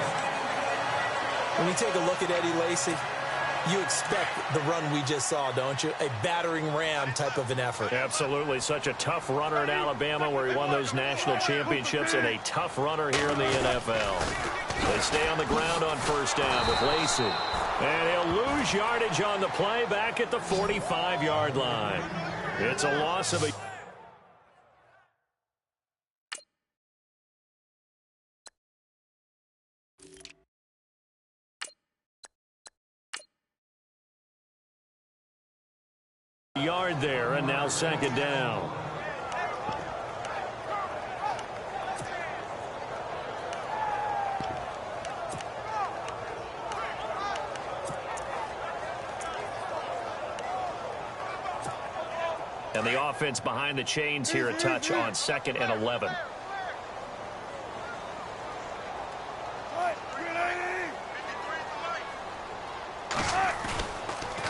When you take a look at Eddie Lacy, you expect the run we just saw, don't you? A battering ram type of an effort. Absolutely. Such a tough runner in Alabama where he won those national championships, and a tough runner here in the NFL. They stay on the ground on first down with Lacey. And he'll lose yardage on the play back at the 45-yard line. It's a loss of a... yard there, and now second down. And the offense behind the chains here, a touch on 2nd and 11.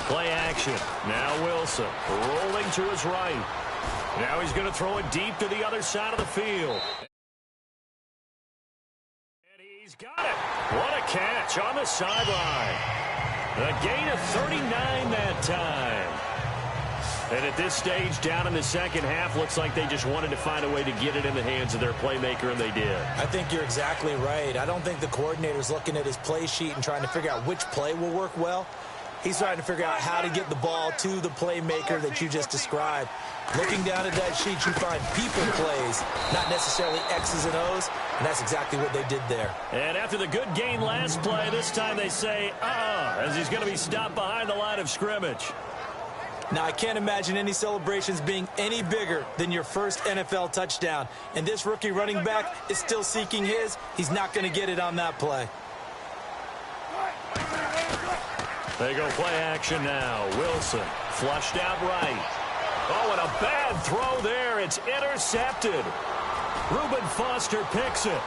Play action. Now Wilson rolling to his right. Now he's going to throw it deep to the other side of the field. And he's got it. What a catch on the sideline. A gain of 39 that time. And at this stage, down in the second half, looks like they just wanted to find a way to get it in the hands of their playmaker, and they did. I think you're exactly right. I don't think the coordinator's looking at his play sheet and trying to figure out which play will work well. He's trying to figure out how to get the ball to the playmaker that you just described. Looking down at that sheet, you find people plays, not necessarily X's and O's, and that's exactly what they did there. And after the good gain last play, this time they say, as he's going to be stopped behind the line of scrimmage. Now, I can't imagine any celebrations being any bigger than your first NFL touchdown. And this rookie running back is still seeking his. He's not going to get it on that play. They go play action now. Wilson flushed out right. Oh, and a bad throw there. It's intercepted. Reuben Foster picks it.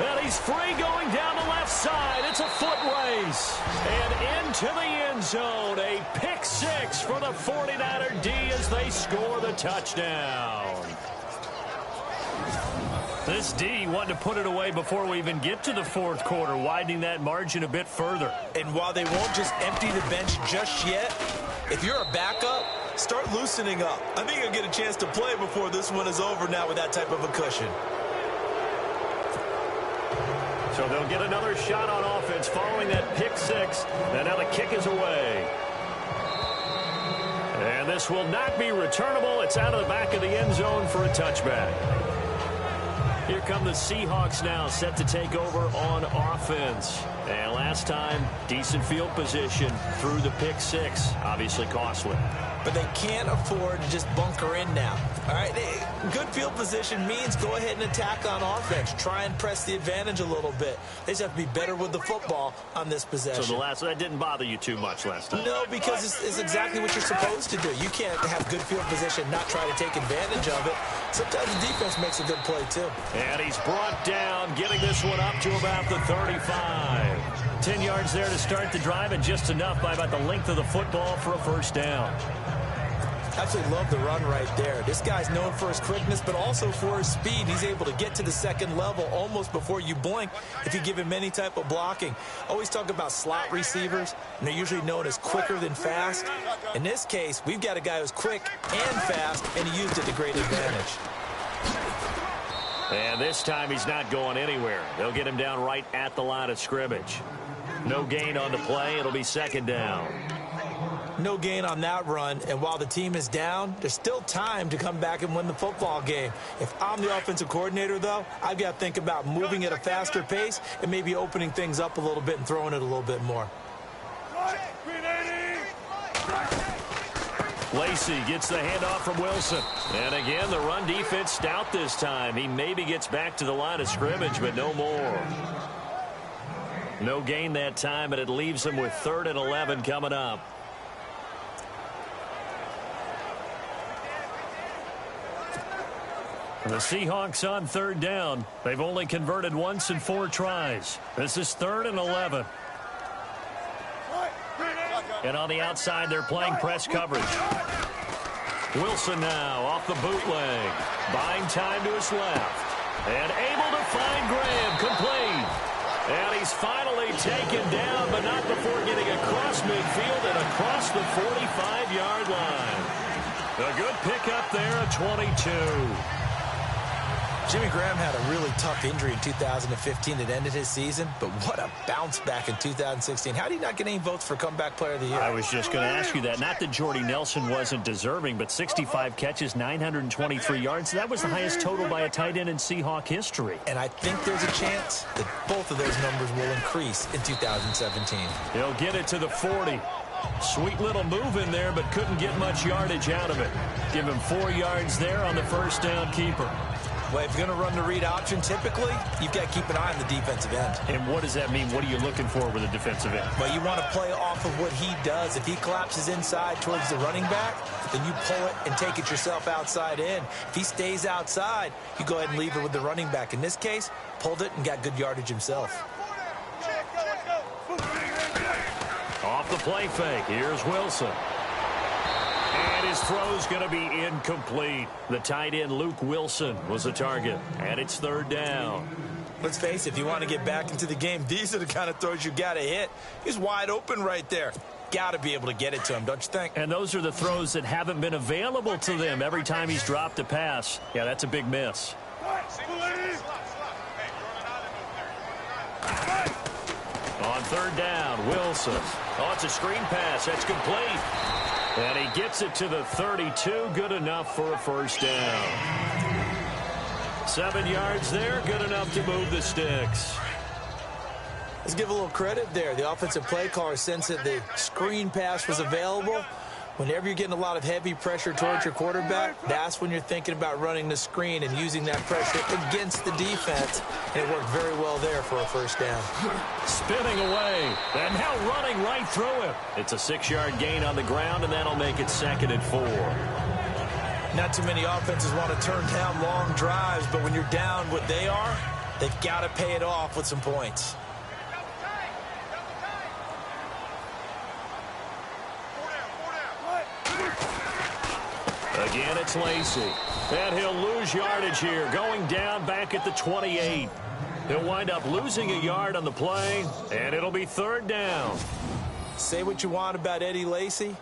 And he's free going down the left side. It's a foot race. And into the end zone. A pick six for the 49er D as they score the touchdown. This D wanted to put it away before we even get to the fourth quarter, widening that margin a bit further. And while they won't just empty the bench just yet, if you're a backup, start loosening up. I think you'll get a chance to play before this one is over now with that type of a cushion. So they'll get another shot on offense following that pick six. And now the kick is away. And this will not be returnable. It's out of the back of the end zone for a touchback. Here come the Seahawks now, set to take over on offense. And last time, decent field position through the pick six. Obviously costly. But they can't afford to just bunker in now. All right, good field position means go ahead and attack on offense. Try and press the advantage a little bit. They just have to be better with the football on this possession. So that didn't bother you too much last time? No, because it's exactly what you're supposed to do. You can't have good field position, not try to take advantage of it. Sometimes the defense makes a good play, too. And he's brought down, getting this one up to about the 35. 10 yards there to start the drive, and just enough by about the length of the football for a first down. Absolutely love the run right there. This guy's known for his quickness, but also for his speed. He's able to get to the second level almost before you blink if you give him any type of blocking. Always talk about slot receivers, and they're usually known as quicker than fast. In this case, we've got a guy who's quick and fast, and he used it to great advantage. And this time he's not going anywhere. They'll get him down right at the line of scrimmage. No gain on the play. It'll be second down. No gain on that run, and while the team is down, there's still time to come back and win the football game. If I'm the offensive coordinator, though, I've got to think about moving at a faster pace and maybe opening things up a little bit and throwing it a little bit more. Lacey gets the handoff from Wilson. And again, the run defense stout this time. He maybe gets back to the line of scrimmage, but no more. No gain that time, and it leaves him with 3rd and 11 coming up. The Seahawks on 3rd down. They've only converted once in 4 tries. This is 3rd and 11. And on the outside, they're playing press coverage. Wilson now off the bootleg. Buying time to his left. And able to find Graham, complete. And he's finally taken down, but not before getting across midfield and across the 45-yard line. A good pickup there at 22. Jimmy Graham had a really tough injury in 2015 that ended his season, but what a bounce back in 2016. How did he not get any votes for Comeback Player of the Year? I was just going to ask you that. Not that Jordy Nelson wasn't deserving, but 65 catches, 923 yards. That was the highest total by a tight end in Seahawk history. And I think there's a chance that both of those numbers will increase in 2017. He'll get it to the 40. Sweet little move in there, but couldn't get much yardage out of it. Give him 4 yards there on the first down keeper. Well, if you're going to run the read option, typically, you've got to keep an eye on the defensive end. And what does that mean? What are you looking for with a defensive end? Well, you want to play off of what he does. If he collapses inside towards the running back, then you pull it and take it yourself outside in. If he stays outside, you go ahead and leave it with the running back. In this case, pulled it and got good yardage himself. Off the play fake, here's Wilson. And his throw's going to be incomplete. The tight end, Luke Wilson, was the target. And it's 3rd down. Let's face it, if you want to get back into the game, these are the kind of throws you got to hit. He's wide open right there. Got to be able to get it to him, don't you think? And those are the throws that haven't been available to them every time he's dropped a pass. Yeah, that's a big miss. on third down. Wilson. Oh, it's a screen pass. That's complete. And he gets it to the 32. Good enough for a first down. 7 yards there. Good enough to move the sticks. Let's give a little credit there. The offensive play caller sensed that the screen pass was available. Whenever you're getting a lot of heavy pressure towards your quarterback, that's when you're thinking about running the screen and using that pressure against the defense. And it worked very well there for a first down. Spinning away, and now running right through him. It's a 6-yard gain on the ground, and that'll make it 2nd and 4. Not too many offenses want to turn down long drives, but when you're down what they are, they've got to pay it off with some points. Again, it's Lacy. And he'll lose yardage here, going down back at the 28. He'll wind up losing a yard on the play, and it'll be 3rd down. Say what you want about Eddie Lacy.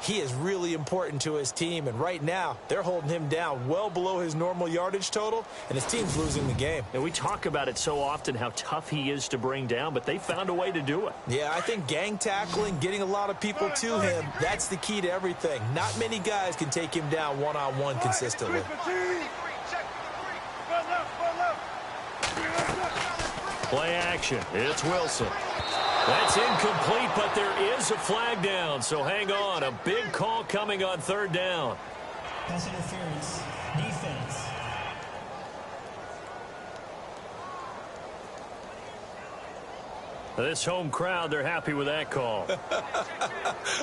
He is really important to his team, and right now they're holding him down well below his normal yardage total, and his team's losing the game. And we talk about it so often, how tough he is to bring down, but they found a way to do it. Yeah, I think gang tackling, getting a lot of people to him, that's the key to everything. Not many guys can take him down one-on-one consistently. Play action. It's Wilson. That's incomplete, but there is a flag down, so hang on. A big call coming on 3rd down. Pass interference. Defense. This home crowd, they're happy with that call.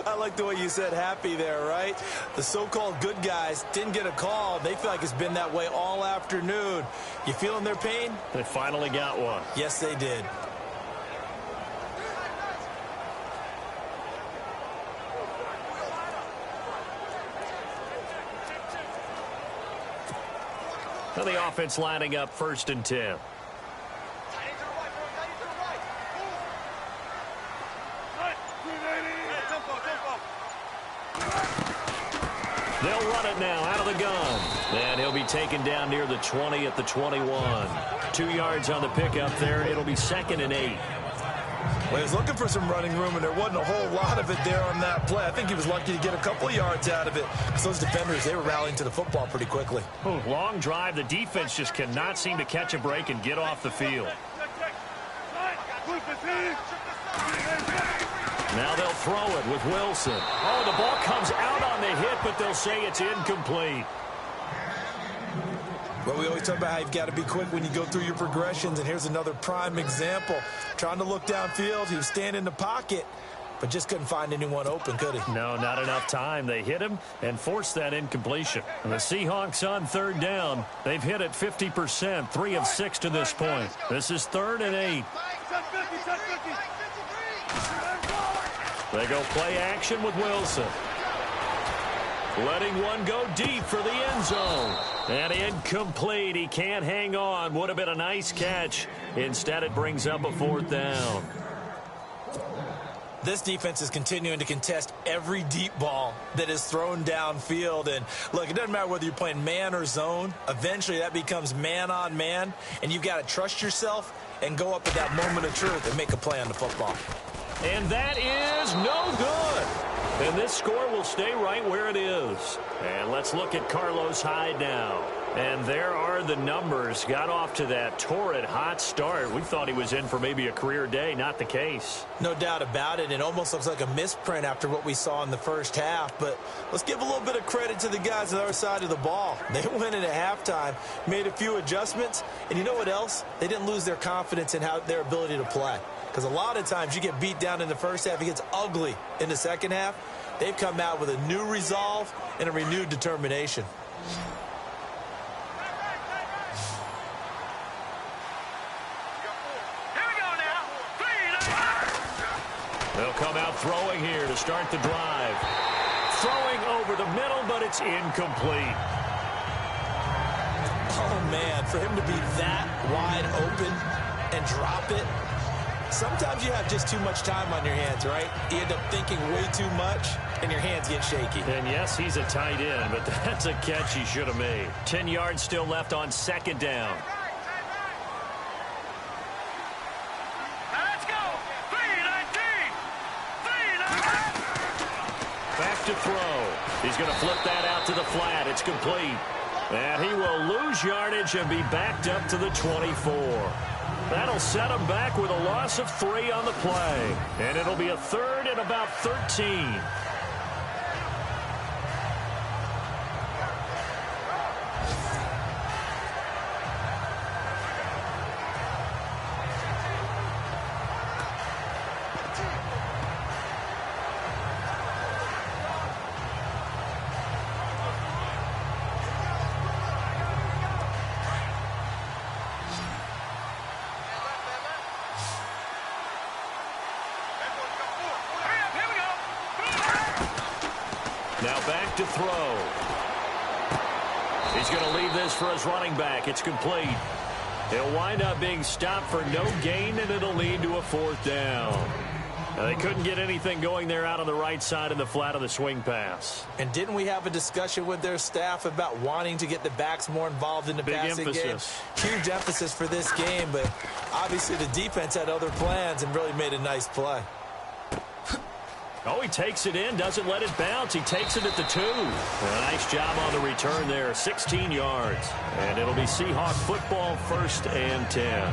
I like the way you said happy there, right? The so-called good guys didn't get a call. They feel like it's been that way all afternoon. You feeling their pain? They finally got one. Yes, they did. Now the offense lining up 1st and 10. They'll run it now out of the gun. And he'll be taken down near the 20 at the 21. 2 yards on the pickup there. It'll be 2nd and 8. Well, he was looking for some running room, and there wasn't a whole lot of it there on that play. I think he was lucky to get a couple yards out of it, because those defenders, they were rallying to the football pretty quickly. Long drive. The defense just cannot seem to catch a break and get off the field. Now they'll throw it with Wilson. Oh, the ball comes out on the hit, but they'll say it's incomplete. Well, we always talk about how you've got to be quick when you go through your progressions, and here's another prime example. Trying to look downfield, he was standing in the pocket, but just couldn't find anyone open, could he? No, not enough time. They hit him and forced that incompletion. And the Seahawks on 3rd down. They've hit it 50%, 3 of 6 to this point. This is 3rd and 8. They go play action with Wilson. Letting one go deep for the end zone. And incomplete. He can't hang on. Would have been a nice catch. Instead, it brings up a 4th down. This defense is continuing to contest every deep ball that is thrown downfield. And, look, it doesn't matter whether you're playing man or zone. Eventually, that becomes man on man. And you've got to trust yourself and go up at that moment of truth and make a play on the football. And that is no good. And this score will stay right where it is. And let's look at Carlos Hyde now. And there are the numbers. Got off to that torrid hot start. We thought he was in for maybe a career day. Not the case. No doubt about it. It almost looks like a misprint after what we saw in the first half. But let's give a little bit of credit to the guys on the other side of the ball. They went in at halftime, made a few adjustments. And you know what else? They didn't lose their confidence in their ability to play. Because a lot of times you get beat down in the first half. It gets ugly in the second half. They've come out with a new resolve and a renewed determination. They'll come out throwing here to start the drive. Throwing over the middle, but it's incomplete. Oh, man, for him to be that wide open and drop it. Sometimes you have just too much time on your hands, right? You end up thinking way too much, and your hands get shaky. And yes, he's a tight end, but that's a catch he should have made. 10 yards still left on 2nd down. Let's go. 3 Back to throw. He's going to flip that out to the flat. It's complete. And he will lose yardage and be backed up to the 24. That'll set him back with a loss of 3 on the play. And it'll be a 3rd and about 13. Now back to throw. He's going to leave this for his running back. It's complete. He'll wind up being stopped for no gain, and it'll lead to a 4th down. Now, they couldn't get anything going there out on the right side in the flat of the swing pass. And didn't we have a discussion with their staff about wanting to get the backs more involved in the passing game? Huge emphasis for this game, but obviously the defense had other plans and really made a nice play. Oh, he takes it in, doesn't let it bounce. He takes it at the 2. A nice job on the return there, 16 yards. And it'll be Seahawk football, 1st and 10.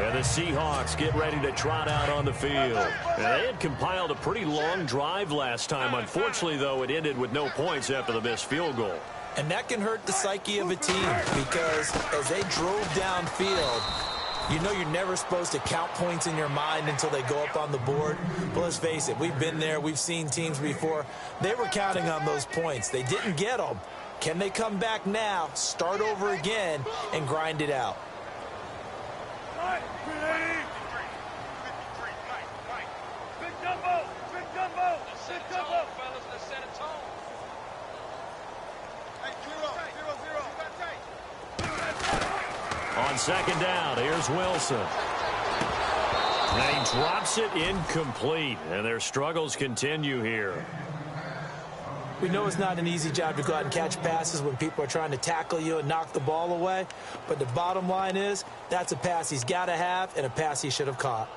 And the Seahawks get ready to trot out on the field. And they had compiled a pretty long drive last time. Unfortunately, though, it ended with no points after the missed field goal. And that can hurt the psyche of a team because as they drove downfield, you know you're never supposed to count points in your mind until they go up on the board. But let's face it, we've been there. We've seen teams before. They were counting on those points. They didn't get them. Can they come back now, start over again, and grind it out? On 2nd down, here's Wilson. And he drops it incomplete, and their struggles continue here. We know it's not an easy job to go out and catch passes when people are trying to tackle you and knock the ball away, but the bottom line is that's a pass he's got to have and a pass he should have caught.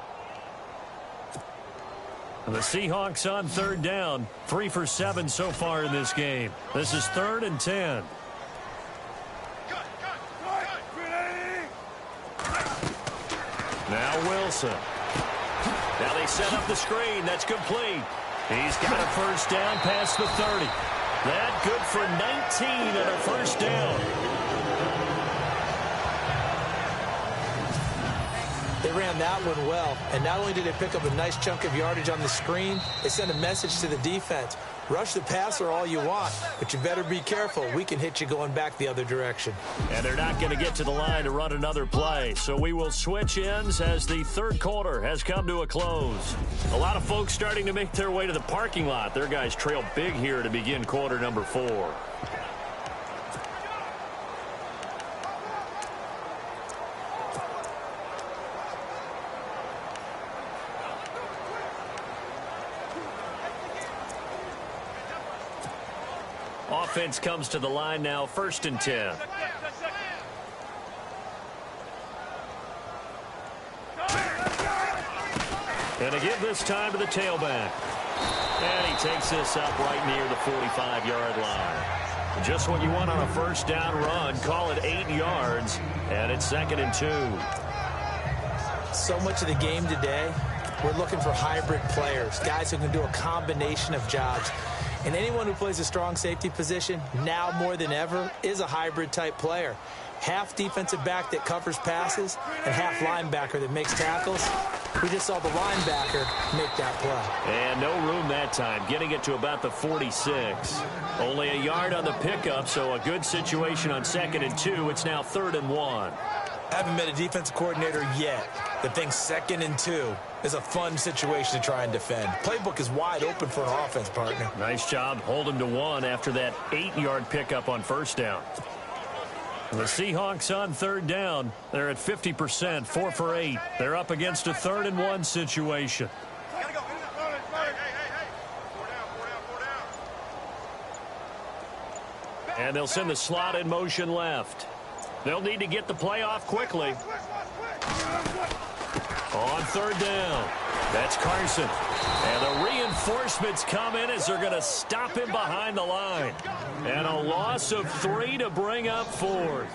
And the Seahawks on 3rd down, 3 for 7 so far in this game. This is 3rd and 10. Now Wilson. Now they set up the screen. That's complete. He's got a 1st down past the 30. That good for 19 and a 1st down. They ran that one well, and not only did they pick up a nice chunk of yardage on the screen, they sent a message to the defense. Rush the passer all you want, but you better be careful. We can hit you going back the other direction. And they're not going to get to the line to run another play, so we will switch ends as the 3rd quarter has come to a close. A lot of folks starting to make their way to the parking lot. Their guys trail big here to begin quarter number 4. Offense comes to the line now, 1st and 10. And to give this time to the tailback. And he takes this up right near the 45-yard line. Just what you want on a 1st down run. Call it 8 yards, and it's 2nd and 2. So much of the game today, we're looking for hybrid players, guys who can do a combination of jobs. And anyone who plays a strong safety position, now more than ever, is a hybrid-type player. Half defensive back that covers passes and half linebacker that makes tackles. We just saw the linebacker make that play. And no room that time, getting it to about the 46. Only a yard on the pickup, so a good situation on 2nd and 2. It's now 3rd and 1. I haven't met a defensive coordinator yet that thinks 2nd and 2 is a fun situation to try and defend. Playbook is wide open for an offense, partner. Nice job holding to 1 after that 8-yard pickup on 1st down. The Seahawks on 3rd down. They're at 50%, 4 for 8. They're up against a 3rd and 1 situation. And they'll send the slot in motion left. They'll need to get the play off quickly. On 3rd down, that's Carson. And the reinforcements come in as they're going to stop him behind the line. And a loss of 3 to bring up 4th.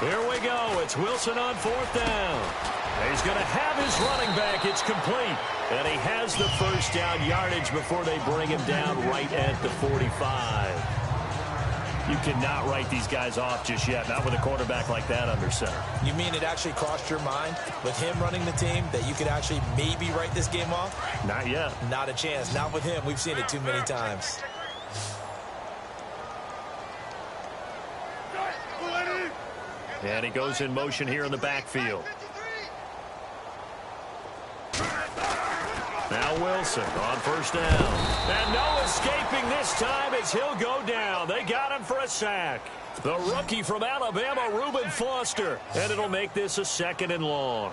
Here we go. It's Wilson on 4th down. He's going to have his running back. It's complete. And he has the first down yardage before they bring him down right at the 45. You cannot write these guys off just yet, not with a quarterback like that under center. You mean it actually crossed your mind with him running the team that you could actually maybe write this game off? Not yet. Not a chance. Not with him. We've seen it too many times. And he goes in motion here in the backfield. Now Wilson on 1st down. And no escaping this time as he'll go down. They got him for a sack. The rookie from Alabama, Reuben Foster. And it'll make this a 2nd and long.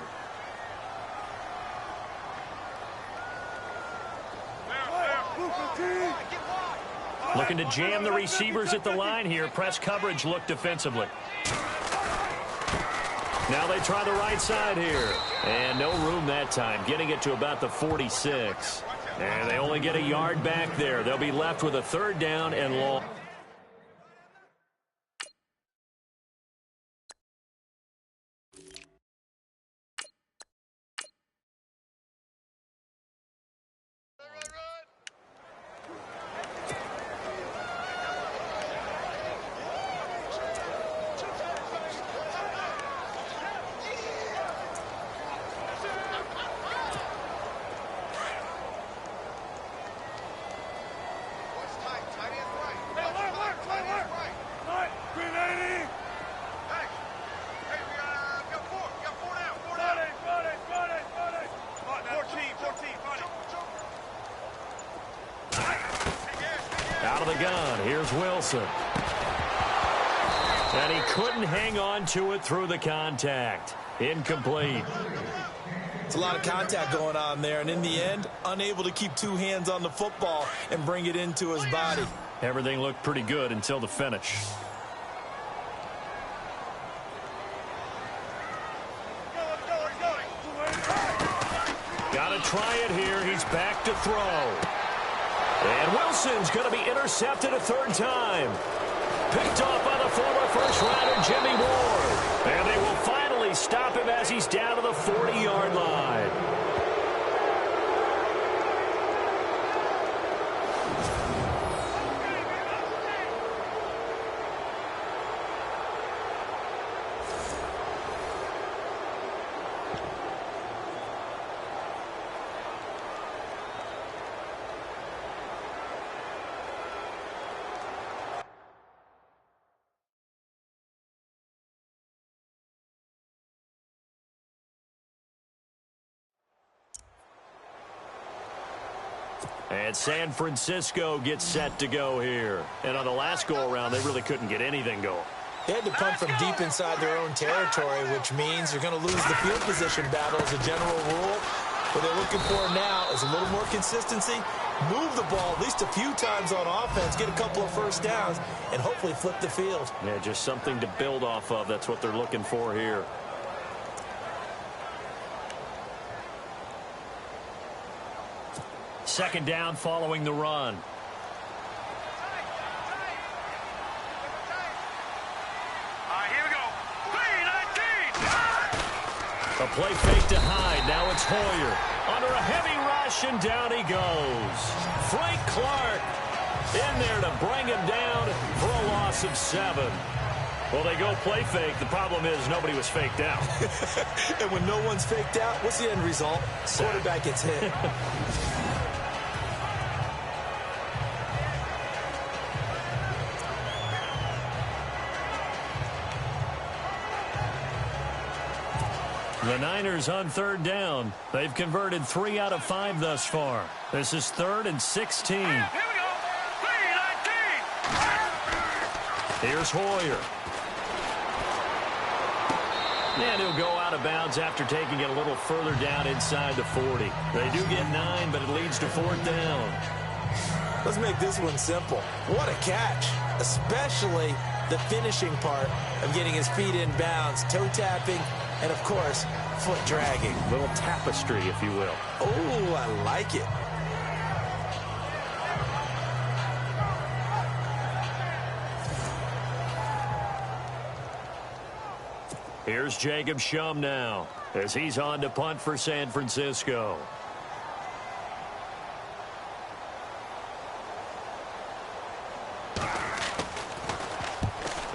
Looking to jam the receivers at the line here. Press coverage look defensively. Now they try the right side here. And no room that time. Getting it to about the 46. And they only get a yard back there. They'll be left with a 3rd down and long. Out of the gun, here's Wilson. And he couldn't hang on to it through the contact. Incomplete. It's a lot of contact going on there, and in the end, unable to keep 2 hands on the football and bring it into his body. Everything looked pretty good until the finish. Got to try it here. He's back to throw. And Wilson's going to be intercepted a 3rd time. Picked off by the former first-rounder Jimmy Ward. And they will finally stop him as he's down to the 40-yard line. And San Francisco gets set to go here. And on the last go-around, they really couldn't get anything going. They had to punt from deep inside their own territory, which means you're going to lose the field position battle as a general rule. What they're looking for now is a little more consistency, move the ball at least a few times on offense, get a couple of first downs, and hopefully flip the field. Yeah, just something to build off of. That's what they're looking for here. Second down following the run. Here we go. A play fake to Hyde. Now it's Hoyer. Under a heavy rush, and down he goes. Frank Clark in there to bring him down for a loss of 7. Well, they go play fake. The problem is nobody was faked out. And when no one's faked out, what's the end result? Quarterback gets hit. The Niners on 3rd down. They've converted 3 out of 5 thus far. This is 3rd and 16. Here we go. 3-19. Here's Hoyer. And he'll go out of bounds after taking it a little further down inside the 40. They do get 9, but it leads to 4th down. Let's make this one simple. What a catch, especially the finishing part of getting his feet in bounds, toe tapping, and, of course, foot dragging. Little tapestry, if you will. Oh, I like it. Here's Jacob Shum now as he's on to punt for San Francisco.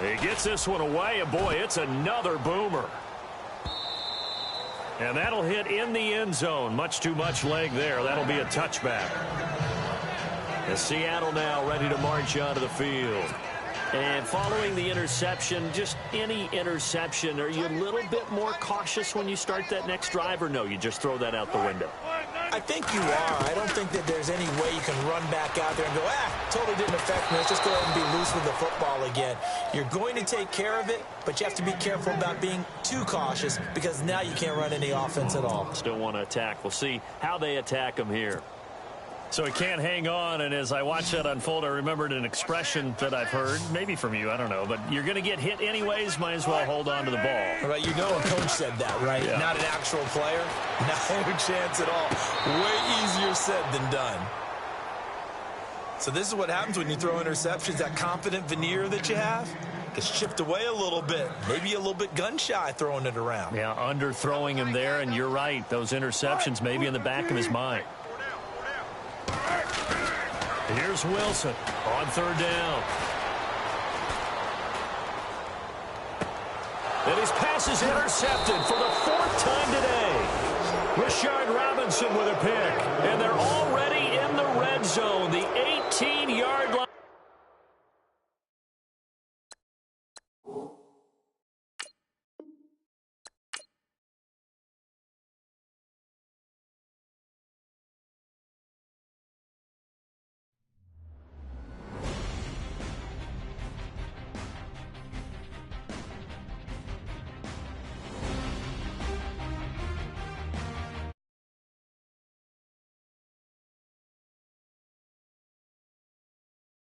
He gets this one away, and boy, it's another boomer. And that'll hit in the end zone. Much too much leg there. That'll be a touchback. As Seattle now ready to march onto the field. And following the interception, just any interception, are you a little bit more cautious when you start that next drive, or no, you just throw that out the window? I think you are. I don't think that there's any way you can run back out there and go, totally didn't affect me. Let's just go ahead and be loose with the football again. You're going to take care of it, but you have to be careful about being too cautious because now you can't run any offense at all. Still want to attack. We'll see how they attack him here. So he can't hang on, and as I watch that unfold, I remembered an expression that I've heard, maybe from you, I don't know, but you're going to get hit anyways, might as well hold on to the ball. Right, you know a coach said that, right? Yeah. Not an actual player. No chance at all. Way easier said than done. So this is what happens when you throw interceptions. That confident veneer that you have gets chipped away a little bit. Maybe a little bit gun-shy throwing it around. Yeah, underthrowing him there, and you're right. Those interceptions maybe in the back of his mind. Here's Wilson on 3rd down. And his pass is intercepted for the 4th time today. Rashard Robinson with a pick. And they're already